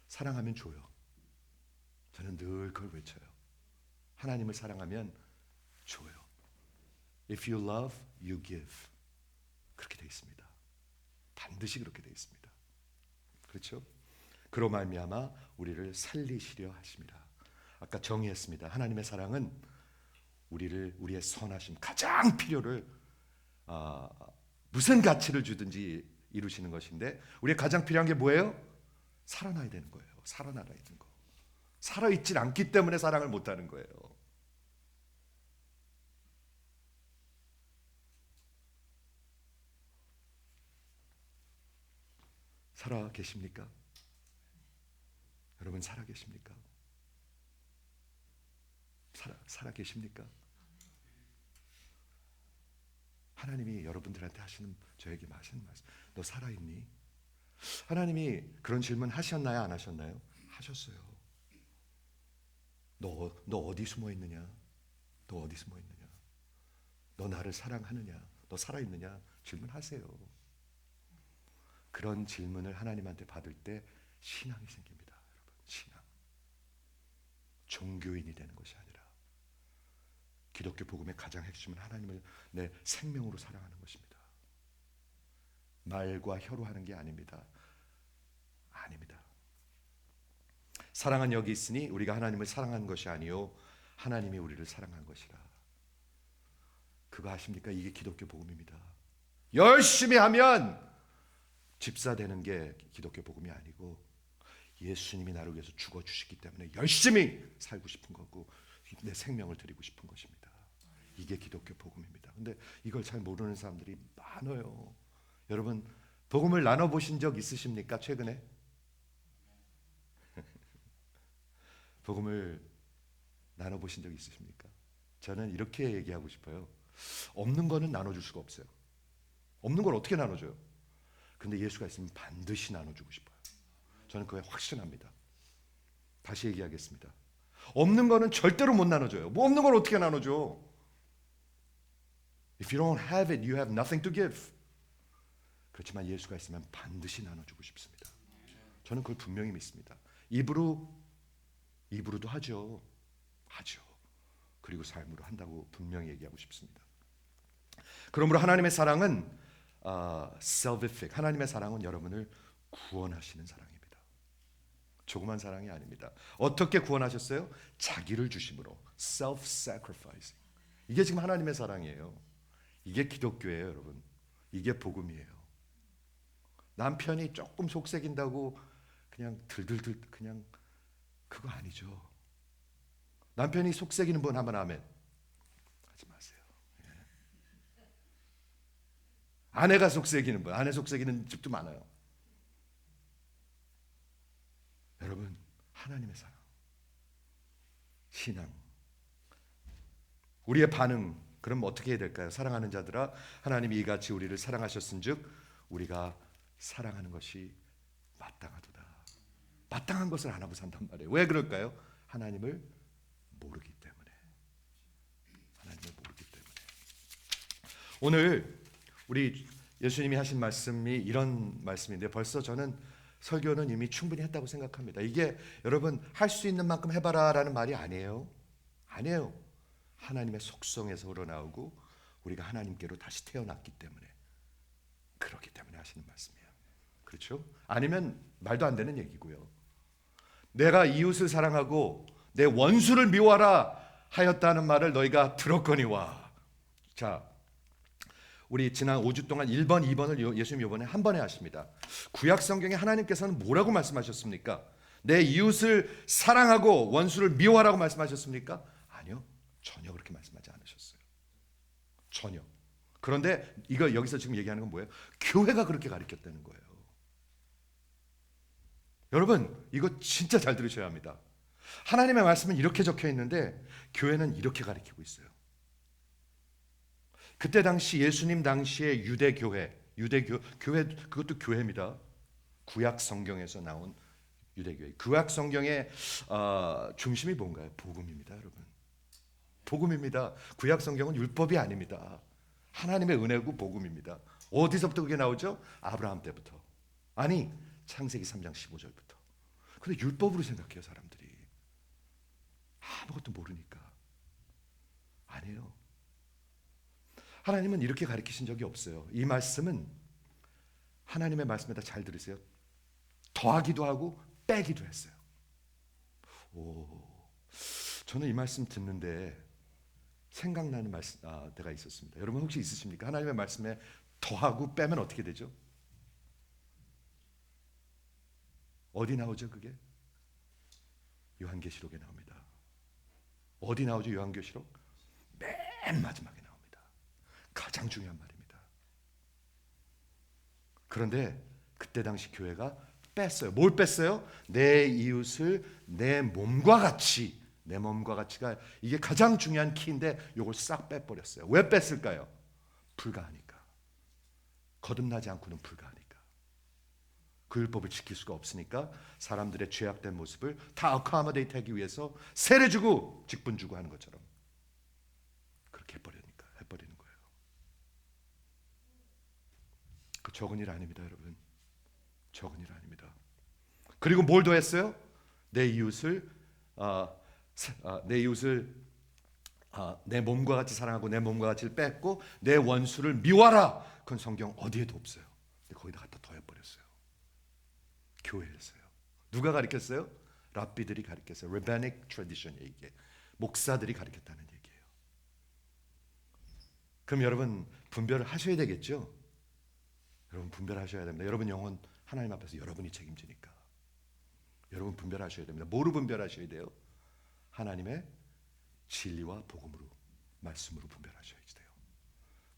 사랑하면 줘요. 저는 늘 그걸 외쳐요. 하나님을 사랑하면 줘요. If you love, you give. 그렇게 되어 있습니다. 반드시 그렇게 되어 있습니다. 그렇죠? 그로 말미암아 우리를 살리시려 하심이라. 아까 정의했습니다. 하나님의 사랑은 우리의 선하심, 가장 필요를 무슨 가치를 주든지 이루시는 것인데, 우리의 가장 필요한 게 뭐예요? 살아나야 되는 거예요. 살아나야 되는 거. 살아있질 않기 때문에 사랑을 못하는 거예요. 살아 계십니까? 여러분 살아 계십니까? 살아 계십니까? 하나님이 여러분들한테 저에게 하시는 말씀. 너 살아있니? 하나님이 그런 질문 하셨나요? 안 하셨나요? 하셨어요. 너 어디 숨어 있느냐? 너 어디 숨어 있느냐? 너 나를 사랑하느냐? 너 살아있느냐? 질문하세요. 그런 질문을 하나님한테 받을 때 신앙이 생깁니다. 여러분, 신앙. 종교인이 되는 것이 아니라 기독교 복음의 가장 핵심은 하나님을 내 생명으로 사랑하는 것입니다. 말과 혀로 하는 게 아닙니다. 아닙니다. 사랑은 여기 있으니 우리가 하나님을 사랑하는 것이 아니요 하나님이 우리를 사랑한 것이라. 그거 아십니까? 이게 기독교 복음입니다. 열심히 하면 집사 되는 게 기독교 복음이 아니고, 예수님이 나를 위해서 죽어주시기 때문에 열심히 살고 싶은 거고 내 생명을 드리고 싶은 것입니다. 이게 기독교 복음입니다. 근데 이걸 잘 모르는 사람들이 많아요. 여러분 복음을 나눠보신 적 있으십니까? 최근에? 복음을 나눠보신 적 있으십니까? 저는 이렇게 얘기하고 싶어요. 없는 거는 나눠줄 수가 없어요. 없는 걸 어떻게 나눠줘요? 근데 예수가 있으면 반드시 나눠주고 싶어요. 저는 그거에 확신합니다. 다시 얘기하겠습니다. 없는 거는 절대로 못 나눠줘요. 뭐 없는 걸 어떻게 나눠줘? If you don't have it, you have nothing to give. 그렇지만 예수가 있으면 반드시 나눠주고 싶습니다. 저는 그걸 분명히 믿습니다. 입으로도 하죠. 그리고 삶으로 한다고 분명히 얘기하고 싶습니다. 그러므로 하나님의 사랑은 salvific. 하나님의 사랑은 여러분을 구원하시는 사랑입니다. 조그만 사랑이 아닙니다. 어떻게 구원하셨어요? 자기를 주심으로. self-sacrificing. 이게 지금 하나님의 사랑이에요. 이게 기독교예요, 여러분. 이게 복음이에요. 남편이 조금 속색인다고 그냥 들들들 그냥 그거 아니죠. 남편이 속색이는 분 한번 아멘. 하지 마세요. 예. 아내가 속색이는 분, 아내 속색이는 집도 많아요. 여러분, 하나님의 사랑, 신앙, 우리의 반응, 그럼 어떻게 해야 될까요? 사랑하는 자들아, 하나님이 이같이 우리를 사랑하셨은즉 우리가 사랑하는 것이 마땅하도다. 마땅한 것을 안 하고 산단 말이에요. 왜 그럴까요? 하나님을 모르기 때문에. 하나님을 모르기 때문에. 오늘 우리 예수님이 하신 말씀이 이런 말씀인데 벌써 저는 설교는 이미 충분히 했다고 생각합니다. 이게 여러분 할 수 있는 만큼 해봐라라는 말이 아니에요. 아니에요. 하나님의 속성에서 우러나오고 우리가 하나님께로 다시 태어났기 때문에 그렇기 때문에 하시는 말씀이에요. 그렇죠? 아니면 말도 안 되는 얘기고요. 내가 이웃을 사랑하고 내 원수를 미워하라 하였다는 말을 너희가 들었거니와. 자, 우리 지난 5주 동안 1번, 2번을 예수님 이번에 한 번에 하십니다. 구약 성경에 하나님께서는 뭐라고 말씀하셨습니까? 내 이웃을 사랑하고 원수를 미워하라고 말씀하셨습니까? 아니요. 전혀 그렇게 말씀하지 않으셨어요. 전혀. 그런데 이거 여기서 지금 얘기하는 건 뭐예요? 교회가 그렇게 가르쳤다는 거예요. 여러분, 이거 진짜 잘 들으셔야 합니다. 하나님의 말씀은 이렇게 적혀 있는데 교회는 이렇게 가르치고 있어요. 그때 당시 예수님 당시의 유대교회, 교회 그것도 교회입니다. 구약 성경에서 나온 유대교회. 구약 성경의 중심이 뭔가요? 복음입니다, 여러분. 복음입니다. 구약 성경은 율법이 아닙니다. 하나님의 은혜고 복음입니다. 어디서부터 그게 나오죠? 아브라함 때부터. 아니, 창세기 3장 15절부터. 근데 율법으로 생각해요, 사람들이. 아무것도 모르니까. 아니에요. 하나님은 이렇게 가르치신 적이 없어요. 이 말씀은 하나님의 말씀에다 잘 들으세요. 더하기도 하고 빼기도 했어요. 저는 이 말씀 듣는데 생각나는 때가 있었습니다. 여러분 혹시 있으십니까? 하나님의 말씀에 더하고 빼면 어떻게 되죠? 어디 나오죠 그게? 요한계시록에 나옵니다. 어디 나오죠 요한계시록? 맨 마지막에 나옵니다. 가장 중요한 말입니다. 그런데 그때 당시 교회가 뺐어요. 뭘 뺐어요? 내 이웃을 내 몸과 같이. 내 몸과 같이가 이게 가장 중요한 키인데 이걸 싹 빼버렸어요. 왜 뺐을까요? 불가하니까. 거듭나지 않고는 불가하니까. 그 율법을 지킬 수가 없으니까 사람들의 죄악된 모습을 다 어카모데이트 하기 위해서 세례 주고 직분 주고 하는 것처럼 그렇게 해버리는 거예요. 그 적은 일 아닙니다, 여러분. 적은 일 아닙니다. 그리고 뭘 더 했어요? 내 이웃을 내 몸과 같이 사랑하고 내 몸과 같이 뺐고 내 원수를 미워하라. 그건 성경 어디에도 없어요. 근데 거기다 갖다 더해버렸어요. 교회에서요. 누가 가르쳤어요? 랍비들이 가르쳤어요. Rabbinic tradition이에요. 이게 목사들이 가르쳤다는 얘기예요. 그럼 여러분 분별을 하셔야 되겠죠? 여러분 분별하셔야 됩니다. 여러분 영혼 하나님 앞에서 여러분이 책임지니까 여러분 분별하셔야 됩니다. 뭐로 분별하셔야 돼요? 하나님의 진리와 복음으로, 말씀으로 분별하셔야지 돼요.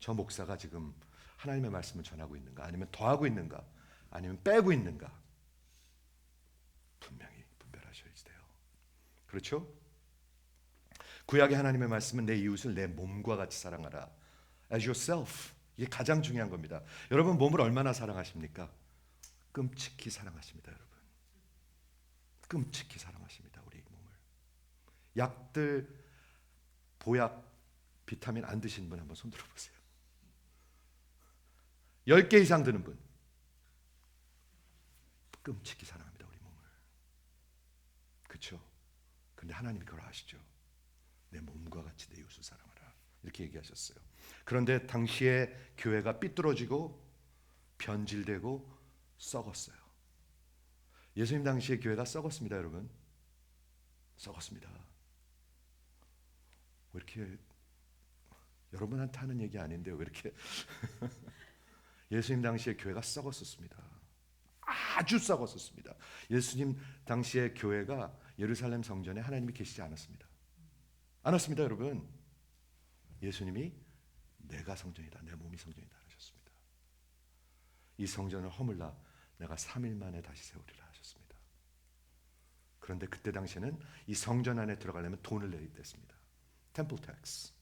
저 목사가 지금 하나님의 말씀을 전하고 있는가, 아니면 더하고 있는가, 아니면 빼고 있는가, 분명히 분별하셔야지 돼요. 그렇죠? 구약의 하나님의 말씀은 내 이웃을 내 몸과 같이 사랑하라. As yourself. 이게 가장 중요한 겁니다. 여러분 몸을 얼마나 사랑하십니까? 끔찍히 사랑하십니다, 여러분. 끔찍히 사랑하십니다, 우리 몸을. 약들, 보약, 비타민 안 드시는 분 한번 손 들어보세요. 10개 이상 드는 분. 끔찍히 사랑합니다, 우리 몸을. 그렇죠? 근데 하나님이 그걸 아시죠? 내 몸과 같이 내 이웃을 사랑하라. 이렇게 얘기하셨어요. 그런데 당시에 교회가 삐뚤어지고 변질되고 썩었어요. 예수님 당시에 교회가 썩었습니다, 여러분. 썩었습니다. 왜 이렇게 여러분한테 하는 얘기 아닌데 왜 이렇게 예수님 당시에 교회가 썩었었습니다. 아주 썩었었습니다. 예수님 당시에 교회가 예루살렘 성전에 하나님이 계시지 않았습니다. 않았습니다, 여러분. 예수님이 내가 성전이다, 내 몸이 성전이다 하셨습니다. 이 성전을 허물라 내가 3일 만에 다시 세우리라 하셨습니다. 그런데 그때 당시에는 이 성전 안에 들어가려면 돈을 내야 됐습니다. 템플 텍스.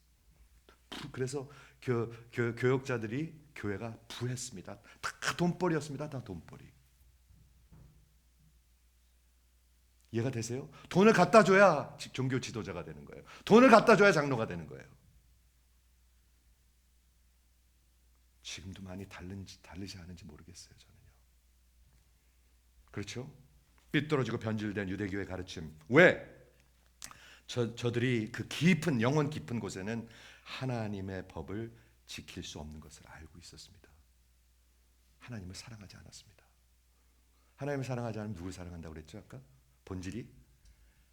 그래서 교역자들이 교회가 부했습니다. 다 돈벌이였습니다. 다 돈벌이. 이해가 되세요? 돈을 갖다 줘야 종교 지도자가 되는 거예요. 돈을 갖다 줘야 장로가 되는 거예요. 지금도 많이 다르지 않은지 모르겠어요, 저는요. 그렇죠? 삐뚤어지고 변질된 유대교의 가르침. 왜? 저들이 그 깊은 영혼 깊은 곳에는 하나님의 법을 지킬 수 없는 것을 알고 있었습니다. 하나님을 사랑하지 않았습니다. 하나님을 사랑하지 않으면 누굴 사랑한다고 그랬죠? 아까 본질이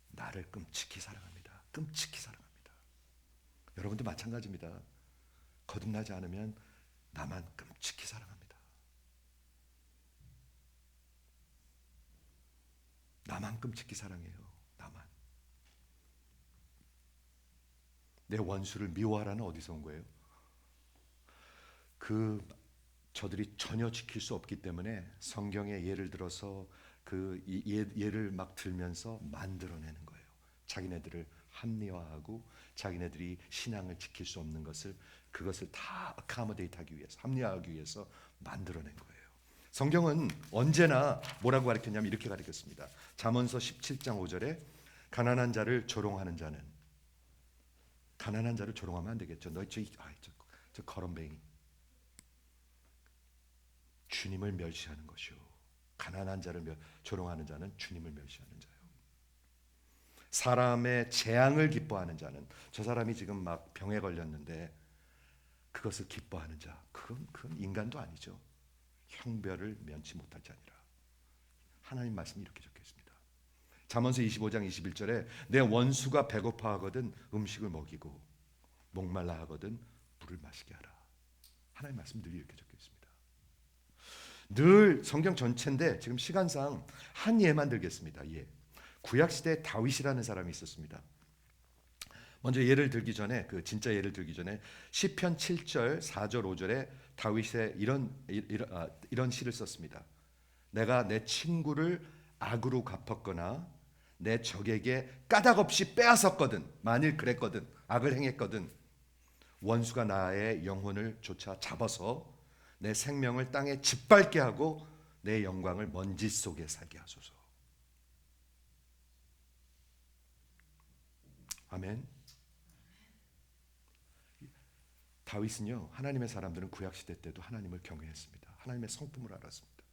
나를 끔찍히 사랑합니다. 끔찍히 사랑합니다. 여러분도 마찬가지입니다. 거듭나지 않으면 나만 끔찍히 사랑합니다. 나만 끔찍히 사랑해요. 나만. 내 원수를 미워하라는 어디서 온 거예요? 저들이 전혀 지킬 수 없기 때문에 성경의 예를 들어서 예를 막 들면서 만들어내는 거예요. 자기네들을 합리화하고 자기네들이 신앙을 지킬 수 없는 그것을 다 어카모데이트하기 위해서, 합리화하기 위해서 만들어낸 거예요. 성경은 언제나 뭐라고 가르쳤냐면 이렇게 가르쳤습니다. 잠언서 17장 5절에 가난한 자를 조롱하는 자는, 가난한 자를 조롱하면 안 되겠죠. 너 저 거렁뱅이, 주님을 멸시하는 것이요. 가난한 자를 조롱하는 자는 주님을 멸시하는 자요. 사람의 재앙을 기뻐하는 자는, 저 사람이 지금 막 병에 걸렸는데 그것을 기뻐하는 자, 그건 인간도 아니죠. 형별을 면치 못할 자니라. 하나님 말씀이 이렇게 적혀 있습니다. 잠언서 25장 21절에 내 원수가 배고파하거든 음식을 먹이고 목말라 하거든 물을 마시게 하라. 하나님 말씀 늘 이렇게 적혀 있습니다. 늘 성경 전체인데 지금 시간상 한 예만 들겠습니다. 예. 구약 시대에 다윗이라는 사람이 있었습니다. 먼저 예를 들기 전에 진짜 예를 들기 전에 시편 7절 4절 5절에 다윗의 이런 시를 썼습니다. 내가 내 친구를 악으로 갚았거나 내 적에게 까닭없이 빼앗았거든, 만일 그랬거든, 악을 행했거든, 원수가 나의 영혼을 쫓아 잡아서 내 생명을 땅에 짓밟게 하고 내 영광을 먼지 속에 살게 하소서. 아멘. 다윗은요, 하나님의 사람들은 구약 시대 때도 하나님을 경외했습니다. 하나님의 성품을 알았습니다.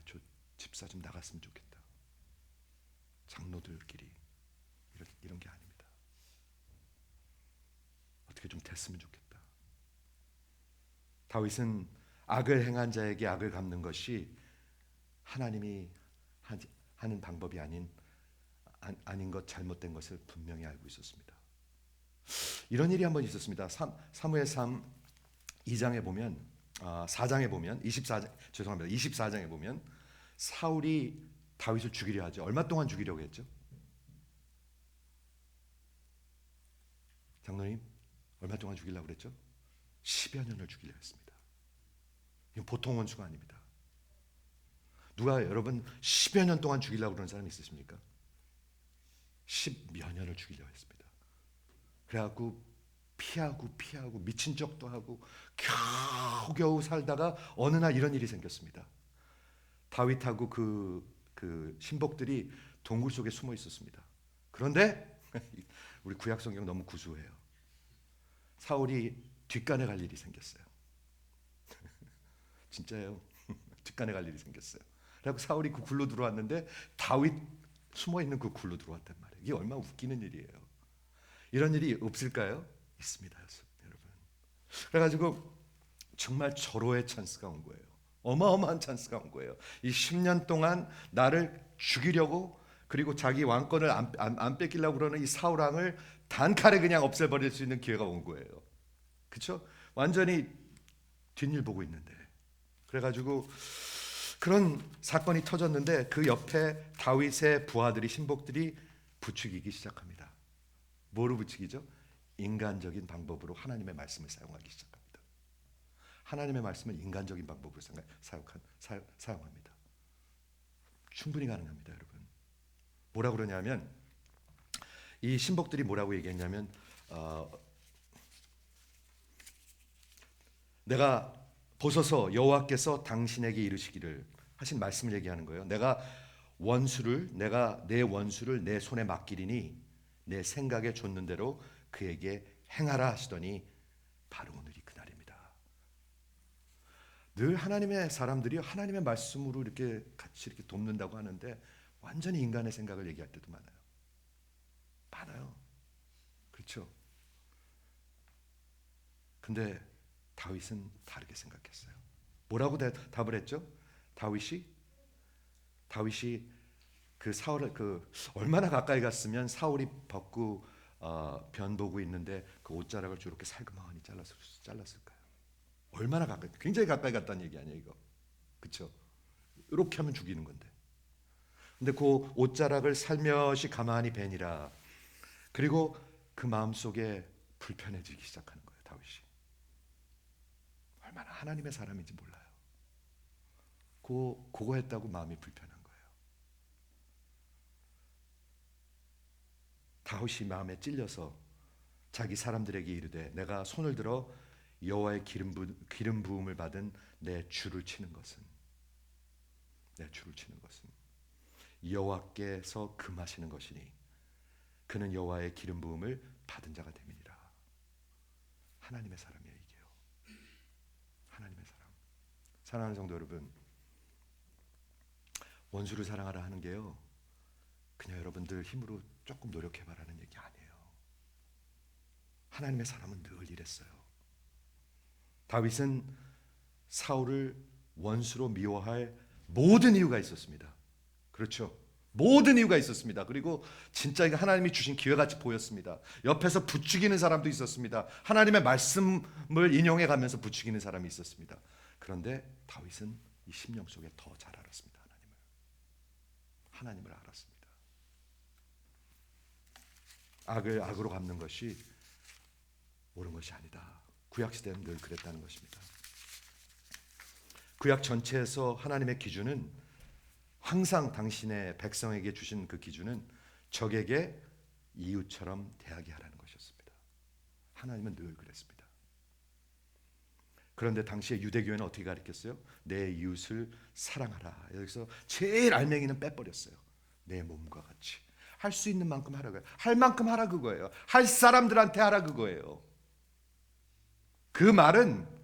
저 집사 좀 나갔으면 좋겠다. 장로들끼리 이런 게 아닙니다. 어떻게 좀 됐으면 좋겠다. 다윗은 악을 행한 자에게 악을 갚는 것이 하나님이 하는 방법이 아닌 것, 잘못된 것을 분명히 알고 있었습니다. 이런 일이 한번 있었습니다. 사무엘상 2장에 보면 4장에 보면 24장에 보면 사울이 다윗을 죽이려 하죠. 얼마 동안 죽이려고 했죠? 장로님, 얼마 동안 죽이려고 그랬죠? 10여 년을 죽이려 했습니다. 이건 보통 원수가 아닙니다. 누가 여러분 10여 년 동안 죽이려고 그러는 사람이 있으십니까? 10여 년을 죽이려 했습니다. 그래갖고 피하고 미친 척도 하고 겨우겨우 살다가 어느 날 이런 일이 생겼습니다. 다윗하고 그 신복들이 동굴 속에 숨어 있었습니다. 그런데 우리 구약 성경 너무 구수해요. 사울이 뒷간에 갈 일이 생겼어요. 진짜예요. 뒷간에 갈 일이 생겼어요. 그래서 사울이 그 굴로 들어왔는데 다윗 숨어 있는 그 굴로 들어왔단 말이에요. 이게 얼마나 웃기는 일이에요. 이런 일이 없을까요? 있습니다, 여러분. 그래가지고 정말 절호의 찬스가 온 거예요. 어마어마한 찬스가 온 거예요. 이 10년 동안 나를 죽이려고, 그리고 자기 왕권을 안 뺏기려고 그러는 이 사울 왕을 단칼에 그냥 없애버릴 수 있는 기회가 온 거예요. 그렇죠? 완전히 뒷일 보고 있는데. 그래가지고 그런 사건이 터졌는데 그 옆에 다윗의 부하들이, 신복들이 부추기기 시작합니다. 뭐로 부추기죠? 인간적인 방법으로 하나님의 말씀을 사용하기 시작합니다. 하나님의 말씀을 인간적인 방법으로 사용합니다. 충분히 가능합니다, 여러분. 뭐라 그러냐면, 이 신복들이 뭐라고 얘기했냐면, 내가 보소서 여호와께서 당신에게 이르시기를 하신 말씀을 얘기하는 거예요. 내가 내 원수를 내 손에 맡기리니 내 생각에 줬는 대로 그에게 행하라 하시더니 바로 오늘이 그날입니다. 늘 하나님의 사람들이 하나님의 말씀으로 이렇게 같이 이렇게 돕는다고 하는데 완전히 인간의 생각을 얘기할 때도 많아요. 그렇죠? 근데 다윗은 다르게 생각했어요. 뭐라고 답을 했죠? 다윗이 그 사울을 얼마나 가까이 갔으면 사울이 벗고 변 보고 있는데 그 옷자락을 저렇게 살그머니 잘랐을까요? 얼마나 가까이, 굉장히 가까이 갔다는 얘기 아니에요, 이거. 그렇죠? 이렇게 하면 죽이는 건데. 근데 그 옷자락을 살며시 가만히 베니라. 그리고 그 마음속에 불편해지기 시작하는 거예요, 다윗이. 얼마나 하나님의 사람인지 몰라요. 그거 했다고 마음이 불편한 거예요. 다윗이 마음에 찔려서 자기 사람들에게 이르되 내가 손을 들어 여호와의 기름 부음을 받은 내 주를 치는 것은 여호와께서 금하시는 것이니 그는 여호와의 기름 부음을 받은 자가 됨이니라. 하나님의 사람이에요, 이게요. 하나님의 사람. 사랑하는 성도 여러분, 원수를 사랑하라 하는 게요, 그냥 여러분들 힘으로 조금 노력해봐라는 얘기 아니에요. 하나님의 사람은 늘 이랬어요. 다윗은 사울을 원수로 미워할 모든 이유가 있었습니다. 그렇죠? 모든 이유가 있었습니다. 그리고 진짜 이거 하나님이 주신 기회같이 보였습니다. 옆에서 부추기는 사람도 있었습니다. 하나님의 말씀을 인용해 가면서 부추기는 사람이 있었습니다. 그런데 다윗은 이 심령 속에 더 잘 알았습니다. 하나님을 알았습니다. 악을 악으로 갚는 것이 옳은 것이 아니다. 구약 시대는 늘 그랬다는 것입니다. 구약 전체에서 하나님의 기준은 항상 당신의 백성에게 주신 그 기준은 적에게 이웃처럼 대하게 하라는 것이었습니다. 하나님은 늘 그랬습니다. 그런데 당시에 유대교회는 어떻게 가르쳤어요? 내 이웃을 사랑하라. 여기서 제일 알맹이는 빼버렸어요. 내 몸과 같이. 할 수 있는 만큼 하라 그거예요. 할 만큼 하라 그거예요. 할 사람들한테 하라 그거예요. 그 말은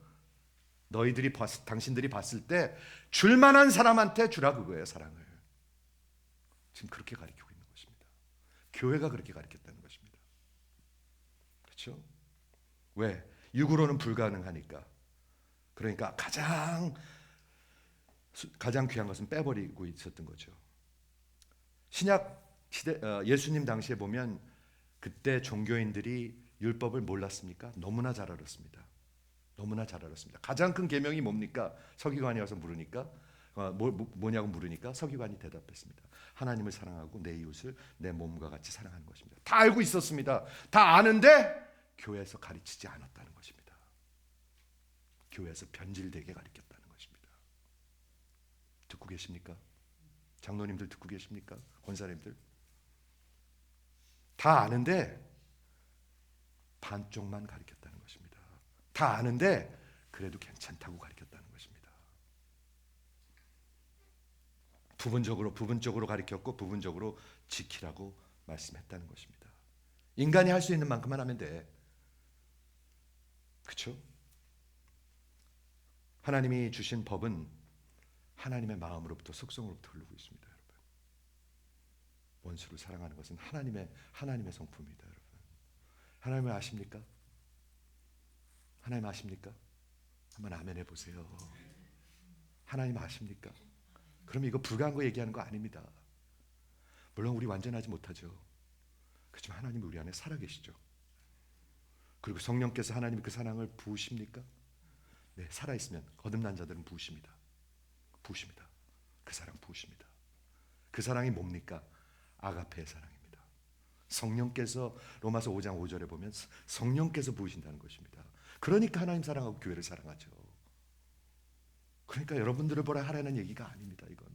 당신들이 봤을 때 줄만한 사람한테 주라 그거예요, 사랑을. 지금 그렇게 가르치고 있는 것입니다. 교회가 그렇게 가르쳤다는 것입니다. 그렇죠? 왜? 육으로는 불가능하니까. 그러니까 가장 귀한 것은 빼버리고 있었던 거죠. 신약 시대 예수님 당시에 보면 그때 종교인들이 율법을 몰랐습니까? 너무나 잘 알았습니다. 가장 큰 계명이 뭡니까? 서기관이 와서 물으니까 뭐냐고 물으니까 서기관이 대답했습니다. 하나님을 사랑하고 내 이웃을 내 몸과 같이 사랑하는 것입니다. 다 알고 있었습니다. 다 아는데 교회에서 가르치지 않았다는 것입니다. 교회에서 변질되게 가르쳤다는 것입니다. 듣고 계십니까? 장로님들 듣고 계십니까? 권사님들 다 아는데 반쪽만 가르쳤다는 것입니다. 다 아는데 그래도 괜찮다고 가르쳤다는 것입니다. 부분적으로 가르쳤고 부분적으로 지키라고 말씀했다는 것입니다. 인간이 할 수 있는 만큼만 하면 돼. 그렇죠? 하나님이 주신 법은 하나님의 마음으로부터 속성으로부터 흐르고 있습니다, 여러분. 원수를 사랑하는 것은 하나님의 성품입니다, 여러분. 하나님을 아십니까? 하나님 아십니까? 한번 아멘 해보세요. 하나님 아십니까? 그럼 이거 불가한 거 얘기하는 거 아닙니다. 물론 우리 완전하지 못하죠. 그렇지만 하나님이 우리 안에 살아계시죠. 그리고 성령께서 하나님이 그 사랑을 부으십니까? 네, 살아있으면 거듭난 자들은 부으십니다. 부으십니다. 그 사랑 부으십니다. 그 사랑이 뭡니까? 아가페의 사랑입니다. 성령께서 로마서 5장 5절에 보면 성령께서 부으신다는 것입니다. 그러니까 하나님 사랑하고 교회를 사랑하죠. 그러니까 여러분들을 보라 하라는 얘기가 아닙니다. 이건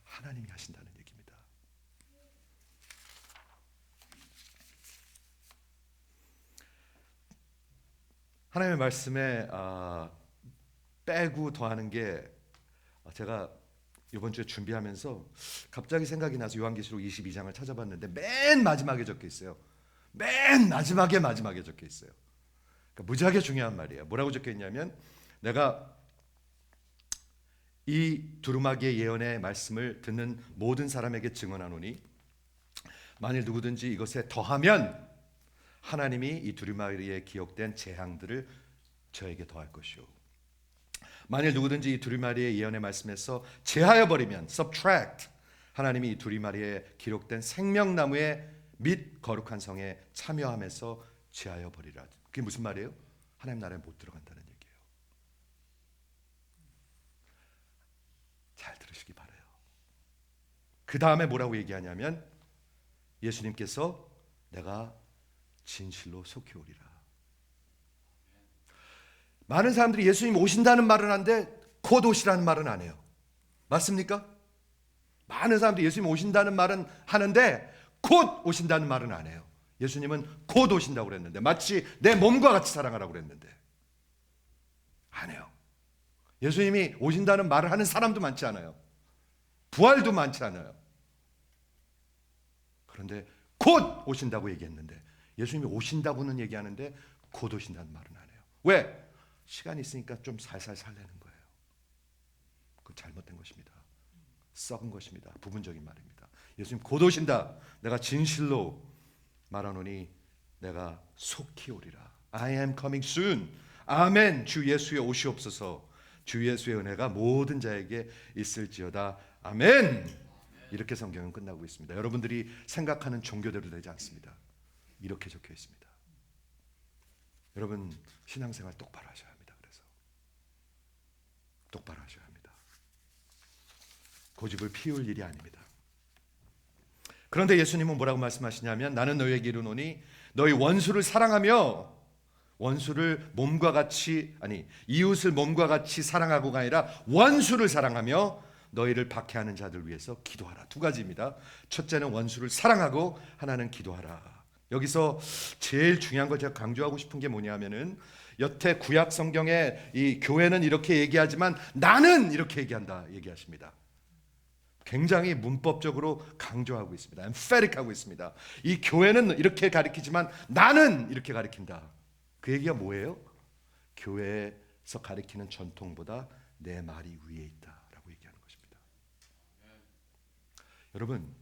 하나님이 하신다는 얘기입니다. 하나님의 말씀에 빼고 더하는 게 제가 이번 주에 준비하면서 갑자기 생각이 나서 요한계시록 22장을 찾아봤는데 맨 마지막에 적혀 있어요. 맨 마지막에 적혀 있어요. 그러니까 무지하게 중요한 말이에요. 뭐라고 적혀 있냐면 내가 이 두루마기의 예언의 말씀을 듣는 모든 사람에게 증언하노니 만일 누구든지 이것에 더하면 하나님이 이 두루마기에 기록된 재앙들을 저에게 더할 것이요 만일 누구든지 이 두루마리의 예언의 말씀에서 제하여 버리면 subtract 하나님이 이 두루마리에 기록된 생명나무의 및 거룩한 성에 참여함에서 제하여 버리라. 그게 무슨 말이에요? 하나님 나라에 못 들어간다는 얘기예요. 잘 들으시기 바라요. 그 다음에 뭐라고 얘기하냐면 예수님께서 내가 진실로 속히 오리라. 많은 사람들이 예수님 오신다는 말은 하는데 곧 오시라는 말은 안 해요. 맞습니까? 많은 사람들이 예수님 오신다는 말은 하는데 곧 오신다는 말은 안 해요. 예수님은 곧 오신다고 그랬는데 마치 내 몸과 같이 사랑하라고 그랬는데 안 해요. 예수님이 오신다는 말을 하는 사람도 많지 않아요. 부활도 많지 않아요. 그런데 곧 오신다고 얘기했는데 예수님이 오신다고는 얘기하는데 곧 오신다는 말은 안 해요. 왜? 시간이 있으니까 좀 살살 살려는 거예요. 그건 잘못된 것입니다. 썩은 것입니다. 부분적인 말입니다. 예수님 곧 오신다. 내가 진실로 말하노니 내가 속히 오리라. I am coming soon. 아멘. 주 예수의 오시옵소서. 주 예수의 은혜가 모든 자에게 있을지어다. 아멘. 이렇게 성경은 끝나고 있습니다. 여러분들이 생각하는 종교대로 되지 않습니다. 이렇게 적혀 있습니다. 여러분 신앙생활 똑바로 하셔야 합니다. 그래서 똑바로 하셔야 합니다. 고집을 피울 일이 아닙니다. 그런데 예수님은 뭐라고 말씀하시냐면 나는 너희에게 이르노니 너희 원수를 사랑하며 원수를 몸과 같이 이웃을 몸과 같이 사랑하고가 아니라 원수를 사랑하며 너희를 박해하는 자들 위해서 기도하라. 두 가지입니다. 첫째는 원수를 사랑하고 하나는 기도하라. 여기서 제일 중요한 걸 제가 강조하고 싶은 게 뭐냐면은 여태 구약 성경에 이 교회는 이렇게 얘기하지만 나는 이렇게 얘기한다 얘기하십니다. 굉장히 문법적으로 강조하고 있습니다. emphatic하고 있습니다. 이 교회는 이렇게 가르치지만 나는 이렇게 가르친다. 그 얘기가 뭐예요? 교회에서 가르치는 전통보다 내 말이 위에 있다라고 얘기하는 것입니다. 여러분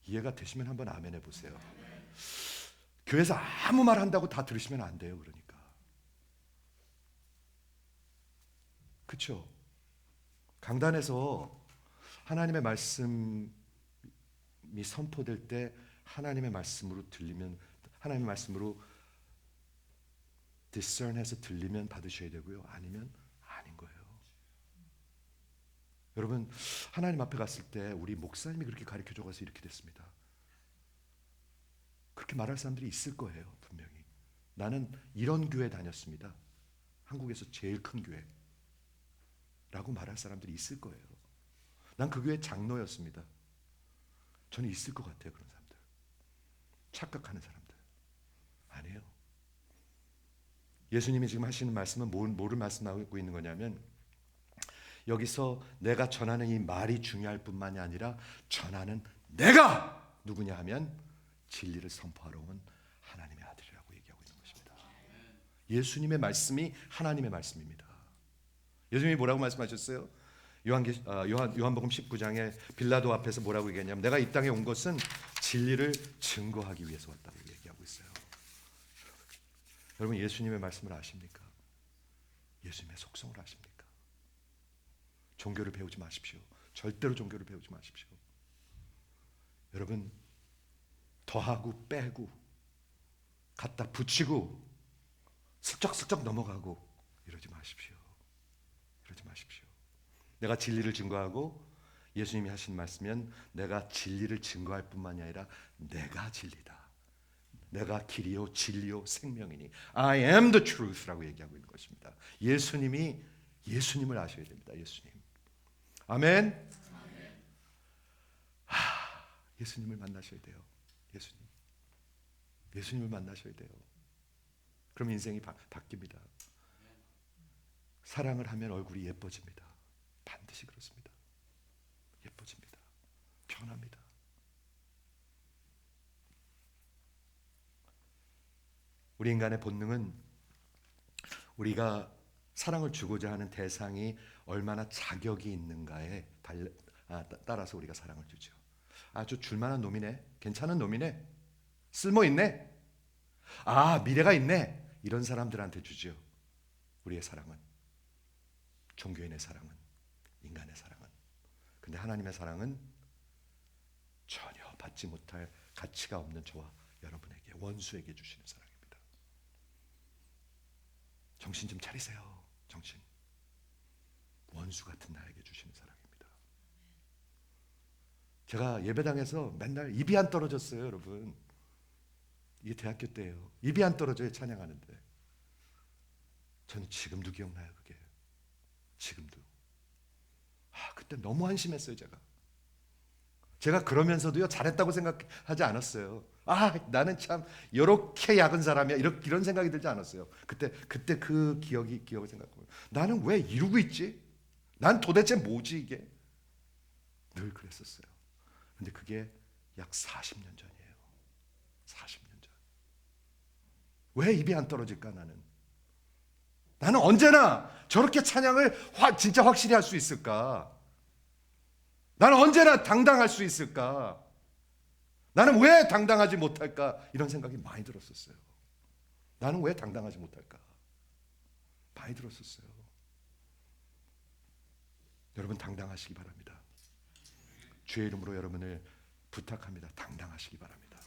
이해가 되시면 한번 아멘 해보세요. 교회에서 아무 말 한다고 다 들으시면 안 돼요. 그러니까 그렇죠? 강단에서 하나님의 말씀이 선포될 때 하나님의 말씀으로 들리면 하나님의 말씀으로 discern해서 들리면 받으셔야 되고요. 아니면 아닌 거예요. 여러분 하나님 앞에 갔을 때 우리 목사님이 그렇게 가르쳐줘 가서 이렇게 됐습니다. 그렇게 말할 사람들이 있을 거예요. 분명히. 나는 이런 교회 다녔습니다. 한국에서 제일 큰 교회 라고 말할 사람들이 있을 거예요. 난 그 교회 장로였습니다. 저는 있을 것 같아요. 그런 사람들. 착각하는 사람들. 아니에요. 예수님이 지금 하시는 말씀은 뭐를 말씀하고 있는 거냐면 여기서 내가 전하는 이 말이 중요할 뿐만이 아니라 전하는 내가 누구냐 하면 진리를 선포하러 온 하나님의 아들이라고 얘기하고 있는 것입니다. 예수님의 말씀이 하나님의 말씀입니다. 예수님이 뭐라고 말씀하셨어요? 요한복음 19장에 빌라도 앞에서 뭐라고 얘기했냐면 내가 이 땅에 온 것은 진리를 증거하기 위해서 왔다고 얘기하고 있어요. 여러분 예수님의 말씀을 아십니까? 예수님의 속성을 아십니까? 종교를 배우지 마십시오. 절대로 종교를 배우지 마십시오. 여러분, 더하고 빼고 갖다 붙이고 슬쩍슬쩍 넘어가고 이러지 마십시오. 이러지 마십시오. 내가 진리를 증거하고 예수님이 하신 말씀은 내가 진리를 증거할 뿐만이 아니라 내가 진리다. 내가 길이요 진리요 생명이니 I am the truth라고 얘기하고 있는 것입니다. 예수님을 아셔야 됩니다. 예수님. 아멘. 예수님을 만나셔야 돼요. 예수님을 만나셔야 돼요. 그럼 인생이 바뀝니다. 사랑을 하면 얼굴이 예뻐집니다. 반드시 그렇습니다. 예뻐집니다. 변합니다. 우리 인간의 본능은 우리가 사랑을 주고자 하는 대상이 얼마나 자격이 있는가에 따라서 우리가 사랑을 주죠. 아주 줄만한 놈이네, 괜찮은 놈이네, 쓸모있네, 미래가 있네, 이런 사람들한테 주죠. 우리의 사랑은, 종교인의 사랑은, 인간의 사랑은. 근데 하나님의 사랑은 전혀 받지 못할 가치가 없는 저와 여러분에게, 원수에게 주시는 사랑입니다. 정신 좀 차리세요. 정신. 원수 같은 나에게 주시는 사랑입니다. 제가 예배당에서 맨날 입이 안 떨어졌어요, 여러분. 이게 대학교 때예요. 입이 안 떨어져요, 찬양하는데. 저는 지금도 기억나요, 그게. 지금도. 그때 너무 한심했어요, 제가 그러면서도요, 잘했다고 생각하지 않았어요. 나는 참 이렇게 약은 사람이야, 이런 생각이 들지 않았어요. 그때 그 기억을 생각하면 나는 왜 이러고 있지? 난 도대체 뭐지 이게? 늘 그랬었어요. 근데 그게 약 40년 전이에요. 40년 전. 왜 입이 안 떨어질까 나는 언제나 저렇게 찬양을 진짜 확실히 할 수 있을까? 나는 언제나 당당할 수 있을까? 나는 왜 당당하지 못할까? 이런 생각이 많이 들었었어요. 나는 왜 당당하지 못할까? 많이 들었었어요. 여러분 당당하시기 바랍니다. 주의 이름으로 여러분을 부탁합니다. 당당하시기 바랍니다.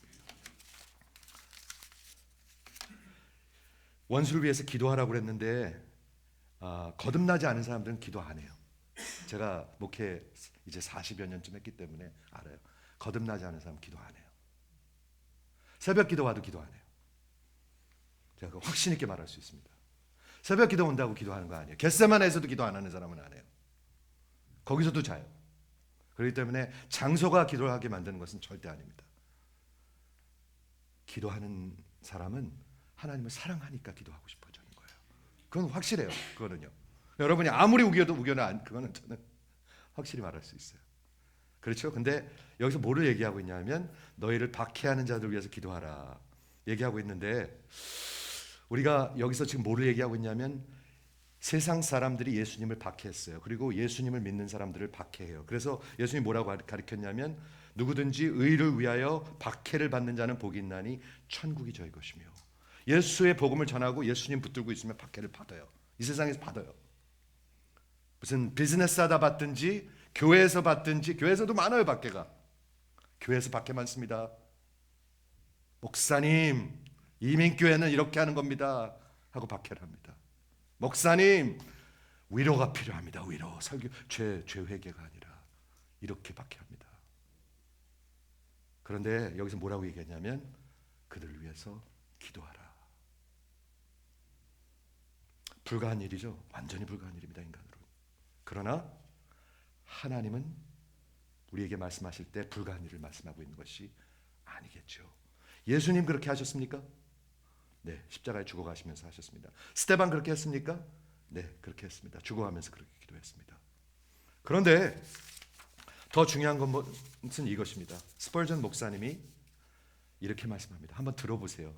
원수를 위해서 기도하라고 그랬는데 거듭나지 않은 사람들은 기도 안 해요. 제가 목회 이제 40여 년쯤 했기 때문에 알아요. 거듭나지 않은 사람 기도 안 해요. 새벽 기도 와도 기도 안 해요. 제가 확신 있게 말할 수 있습니다. 새벽 기도 온다고 기도하는 거 아니에요. 겟세마네에서도 기도 안 하는 사람은 안 해요. 거기서도 자요. 그렇기 때문에 장소가 기도를 하게 만드는 것은 절대 아닙니다. 기도하는 사람은 하나님을 사랑하니까 기도하고 싶어지는 거예요. 그건 확실해요. 그거는요. 여러분이 아무리 우겨도 그거는 저는 확실히 말할 수 있어요. 그렇죠? 근데 여기서 뭐를 얘기하고 있냐면 너희를 박해하는 자들 위해서 기도하라 얘기하고 있는데 우리가 여기서 지금 뭐를 얘기하고 있냐면 세상 사람들이 예수님을 박해했어요. 그리고 예수님을 믿는 사람들을 박해해요. 그래서 예수님이 뭐라고 가르쳤냐면 누구든지 의를 위하여 박해를 받는 자는 복이 있나니 천국이 저희 것이며 예수의 복음을 전하고 예수님 붙들고 있으면 박해를 받아요. 이 세상에서 받아요. 무슨 비즈니스 하다 받든지 교회에서 받든지 교회에서도 많아요. 박해가. 교회에서 박해 많습니다. 목사님 이민교회는 이렇게 하는 겁니다 하고 박해를 합니다. 목사님 위로가 필요합니다. 위로 설교 죄 회개가 아니라 이렇게 박해합니다. 그런데 여기서 뭐라고 얘기했냐면 그들을 위해서 기도하라. 불가한 일이죠. 완전히 불가한 일입니다. 인간으로. 그러나 하나님은 우리에게 말씀하실 때 불가한 일을 말씀하고 있는 것이 아니겠죠. 예수님 그렇게 하셨습니까? 네, 십자가에 죽어가시면서 하셨습니다. 스데반 그렇게 했습니까? 네, 그렇게 했습니다. 죽어가면서 그렇게 기도했습니다. 그런데 더 중요한 것은 이것입니다. 스펄전 목사님이 이렇게 말씀합니다. 한번 들어보세요.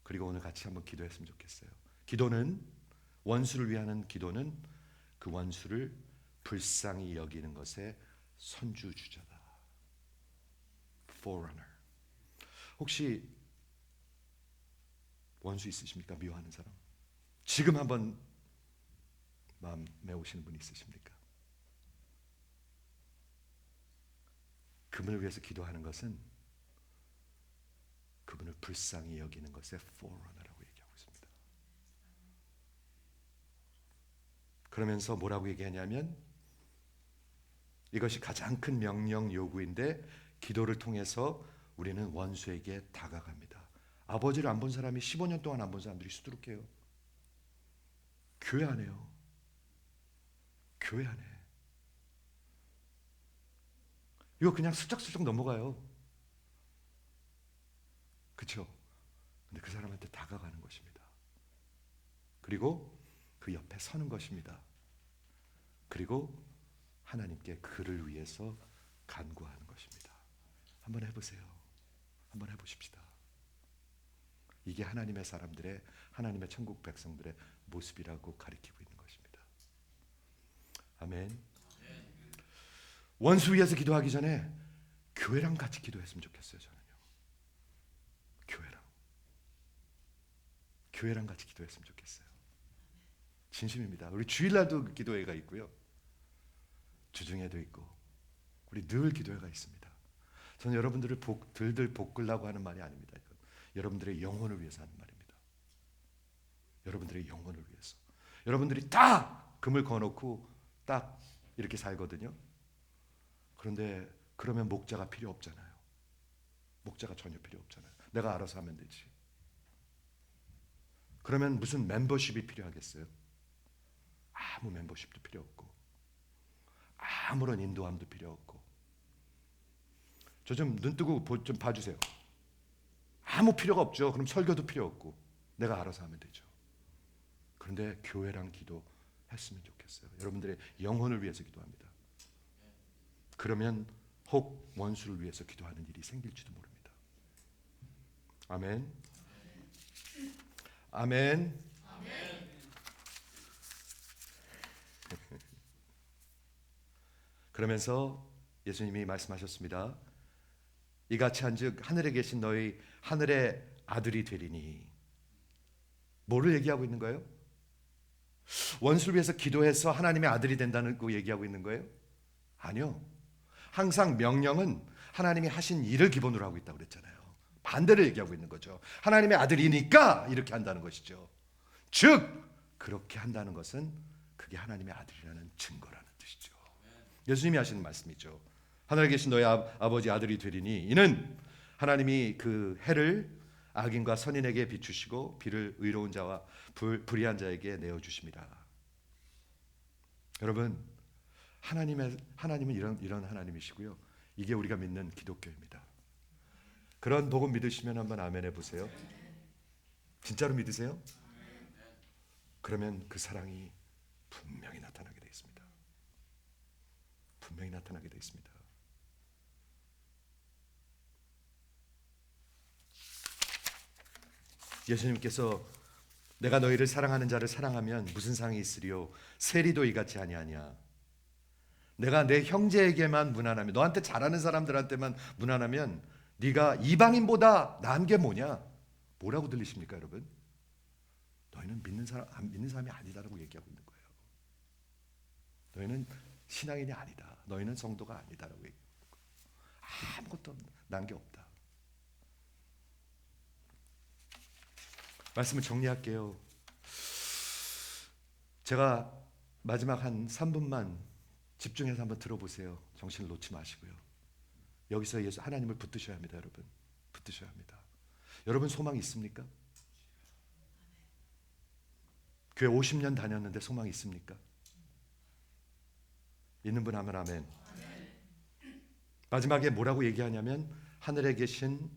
그리고 오늘 같이 한번 기도했으면 좋겠어요. 기도는 원수를 위하는 기도는 그 원수를 불쌍히 여기는 것의 선주주자다. Forerunner. 혹시 원수 있으십니까? 미워하는 사람? 지금 한번 마음 메우시는 분 있으십니까? 그분을 위해서 기도하는 것은 그분을 불쌍히 여기는 것의 forerunner라고 얘기하고 있습니다. 그러면서 뭐라고 얘기하냐면 이것이 가장 큰 명령 요구인데 기도를 통해서 우리는 원수에게 다가갑니다. 아버지를 안 본 사람이 15년 동안 안 본 사람들이 수두룩해요. 교회 안에요. 교회 안에. 이거 그냥 슬쩍슬쩍 넘어가요. 그렇죠? 근데 그 사람한테 다가가는 것입니다. 그리고 그 옆에 서는 것입니다. 그리고 하나님께 그를 위해서 간구하는 것입니다. 한번 해보세요. 한번 해보십시다. 이게 하나님의 사람들의, 하나님의 천국 백성들의 모습이라고 가리키고 있는 것입니다. 아멘. 원수 위해서 기도하기 전에 교회랑 같이 기도했으면 좋겠어요. 저는요. 교회랑 같이 기도했으면 좋겠어요. 진심입니다. 우리 주일날도 기도회가 있고요. 주중에도 있고 우리 늘 기도회가 있습니다. 저는 여러분들을 들들 볶으려고 하는 말이 아닙니다. 여러분들의 영혼을 위해서 하는 말입니다. 여러분들의 영혼을 위해서. 여러분들이 딱 금을 거놓고 딱 이렇게 살거든요. 그런데 그러면 목자가 필요 없잖아요. 목자가 전혀 필요 없잖아요. 내가 알아서 하면 되지. 그러면 무슨 멤버십이 필요하겠어요? 아무 멤버십도 필요 없고 아무런 인도함도 필요 없고. 저 좀 눈 뜨고 좀 봐주세요. 아무 필요가 없죠. 그럼 설교도 필요 없고 내가 알아서 하면 되죠. 그런데 교회랑 기도했으면 좋겠어요. 여러분들의 영혼을 위해서 기도합니다. 그러면 혹 원수를 위해서 기도하는 일이 생길지도 모릅니다. 아멘. 아멘. 그러면서 예수님이 말씀하셨습니다. 이같이 한즉 하늘에 계신 너희 하늘의 아들이 되리니. 뭐를 얘기하고 있는 거예요? 원수를 위해서 기도해서 하나님의 아들이 된다는 거 얘기하고 있는 거예요? 아니요. 항상 명령은 하나님이 하신 일을 기본으로 하고 있다고 그랬잖아요. 반대를 얘기하고 있는 거죠. 하나님의 아들이니까 이렇게 한다는 것이죠. 즉 그렇게 한다는 것은 그게 하나님의 아들이라는 증거라는 뜻이죠. 예수님이 하시는 말씀이죠. 하늘에 계신 너희 아버지 아들이 되리니 이는 하나님이 그 해를 악인과 선인에게 비추시고 비를 의로운 자와 불의한 자에게 내어 주십니다. 여러분, 하나님은 이런 하나님이시고요. 이게 우리가 믿는 기독교입니다. 그런 복음 믿으시면 한번 아멘 해보세요. 진짜로 믿으세요? 그러면 그 사랑이 분명히 나타나게 되어 있습니다. 분명히 나타나게 되어 있습니다. 예수님께서 내가 너희를 사랑하는 자를 사랑하면 무슨 상이 있으리요? 세리도 이같이 아니하냐? 내가 내 형제에게만 무난하면, 너한테 잘하는 사람들한테만 무난하면 네가 이방인보다 나은 게 뭐냐? 뭐라고 들리십니까, 여러분? 너희는 믿는 사람이 아니다라고 얘기하고 있는 거예요. 너희는 신앙인이 아니다. 너희는 성도가 아니다라고 얘기하고 있는 거예요. 아무것도 난 게 없다. 말씀을 정리할게요. 제가 마지막 한 3분만 집중해서 한번 들어보세요. 정신을 놓지 마시고요. 여기서 하나님을 붙드셔야 합니다, 여러분. 붙드셔야 합니다. 여러분 소망이 있습니까? 교회 50년 다녔는데 소망이 있습니까? 있는 분 하면 아멘. 마지막에 뭐라고 얘기하냐면 하늘에 계신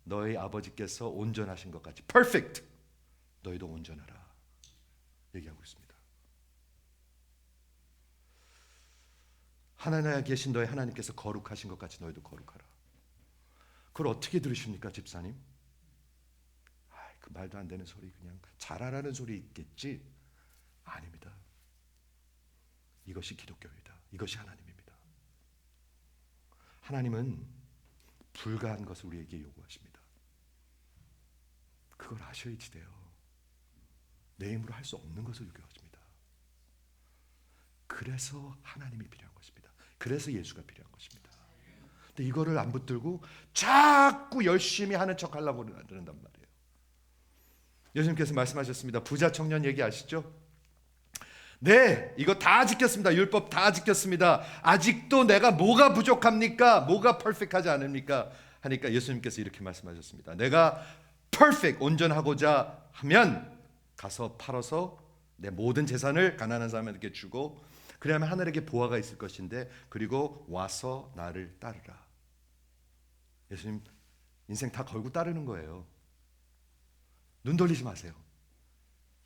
너희 아버지께서 온전하신 것 같이 perfect 너희도 온전하라 얘기하고 있습니다. 하늘에 계신 너희 하나님께서 거룩하신 것 같이 너희도 거룩하라. 그걸 어떻게 들으십니까, 집사님? 그 말도 안 되는 소리, 그냥 잘하라는 소리 있겠지? 아닙니다. 이것이 기독교입니다. 이것이 하나님입니다. 하나님은 불가한 것을 우리에게 요구하십니다. 그걸 아셔야지 돼요. 내 힘으로 할 수 없는 것을 요구하십니다. 그래서 하나님이 필요한 것입니다. 그래서 예수가 필요한 것입니다. 근데 이거를 안 붙들고 자꾸 열심히 하는 척 하려고 그런단 말이에요. 예수님께서 말씀하셨습니다. 부자 청년 얘기 아시죠? 네, 이거 다 지켰습니다. 율법 다 지켰습니다. 아직도 내가 뭐가 부족합니까? 뭐가 퍼펙트하지 않습니까? 하니까 예수님께서 이렇게 말씀하셨습니다. 내가 퍼펙트 온전하고자 하면 가서 팔아서 내 모든 재산을 가난한 사람에게 주고 그래야만 하늘에게 보화가 있을 것인데 그리고 와서 나를 따르라. 예수님 인생 다 걸고 따르는 거예요. 눈 돌리지 마세요.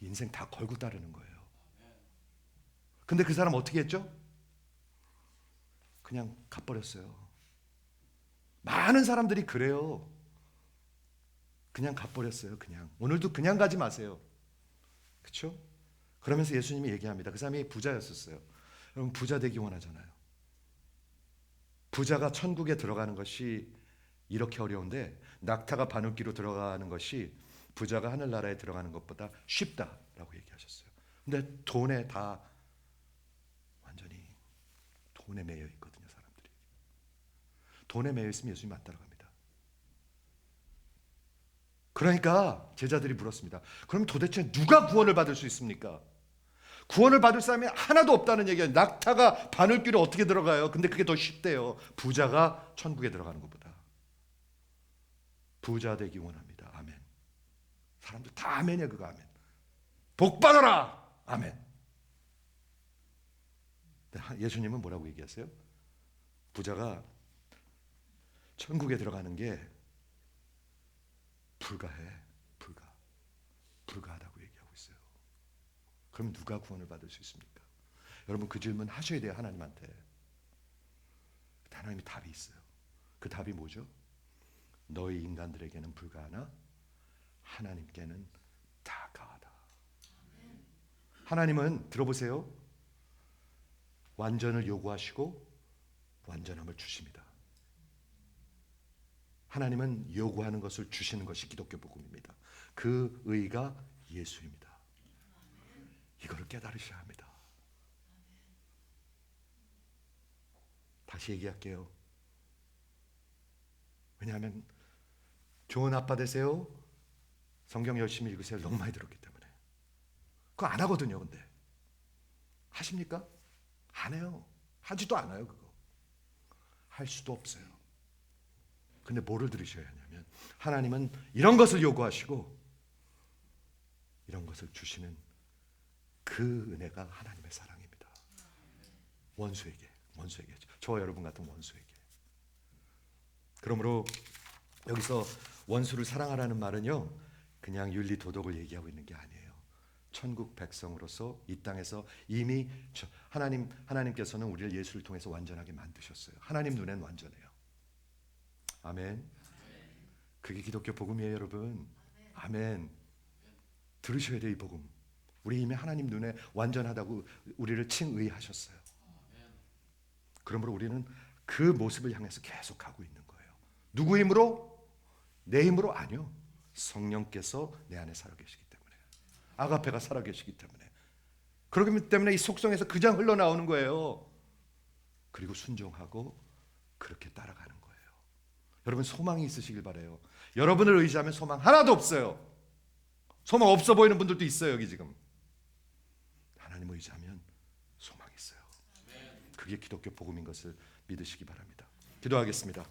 인생 다 걸고 따르는 거예요. 근데 그 사람 어떻게 했죠? 그냥 가버렸어요. 많은 사람들이 그래요. 그냥 가버렸어요. 그냥. 오늘도 그냥 가지 마세요. 그렇죠? 그러면서 예수님이 얘기합니다. 그 사람이 부자였었어요. 여러분 부자 되기 원하잖아요. 부자가 천국에 들어가는 것이 이렇게 어려운데 낙타가 바늘귀로 들어가는 것이 부자가 하늘나라에 들어가는 것보다 쉽다라고 얘기하셨어요. 근데 돈에 다 완전히 돈에 매여 있거든요. 사람들이. 돈에 매여 있으면 예수님 안 따라갑니다. 그러니까 제자들이 물었습니다. 그럼 도대체 누가 구원을 받을 수 있습니까? 구원을 받을 사람이 하나도 없다는 얘기예요. 낙타가 바늘귀로 어떻게 들어가요? 근데 그게 더 쉽대요. 부자가 천국에 들어가는 것보다. 부자 되기 원합니다. 아멘. 사람들 다 아멘이야. 그거 아멘. 복 받아라. 아멘. 예수님은 뭐라고 얘기하세요? 부자가 천국에 들어가는 게 불가해. 불가하다고 얘기하고 있어요. 그럼 누가 구원을 받을 수 있습니까? 여러분 그 질문 하셔야 돼요. 하나님한테. 하나님이 답이 있어요. 그 답이 뭐죠? 너희 인간들에게는 불가하나 하나님께는 다 가하다. 하나님은 들어보세요. 완전을 요구하시고 완전함을 주십니다. 하나님은 요구하는 것을 주시는 것이 기독교 복음입니다. 그 의가 예수입니다. 이거를 깨달으셔야 합니다. 다시 얘기할게요. 왜냐하면 좋은 아빠 되세요. 성경 열심히 읽으세요. 너무 많이 들었기 때문에. 그거 안 하거든요. 근데 하십니까? 안 해요. 하지도 않아요. 그거 할 수도 없어요. 근데 뭐를 들으셔야 하냐면 하나님은 이런 것을 요구하시고 이런 것을 주시는 그 은혜가 하나님의 사랑입니다. 원수에게 저와 여러분 같은 원수에게. 그러므로 여기서 원수를 사랑하라는 말은요 그냥 윤리 도덕을 얘기하고 있는 게 아니에요. 천국 백성으로서 이 땅에서 이미 하나님께서는 우리를 예수를 통해서 완전하게 만드셨어요. 하나님 눈엔 완전해요. 아멘. 그게 기독교 복음이에요, 여러분. 아멘. 들으셔야 돼요, 이 복음. 우리 이미 하나님 눈에 완전하다고 우리를 칭의하셨어요. 그러므로 우리는 그 모습을 향해서 계속 가고 있는 거예요. 누구 힘으로? 내 힘으로 아니요. 성령께서 내 안에 살아계시기 때문에. 아가페가 살아계시기 때문에. 그렇기 때문에 이 속성에서 그냥 흘러나오는 거예요. 그리고 순종하고 그렇게 따라가는 거예요. 여러분 소망이 있으시길 바라요. 여러분을 의지하면 소망 하나도 없어요. 소망 없어 보이는 분들도 있어요. 여기 지금. 하나님을 의지하면 소망이 있어요. 그게 기독교 복음인 것을 믿으시기 바랍니다. 기도하겠습니다.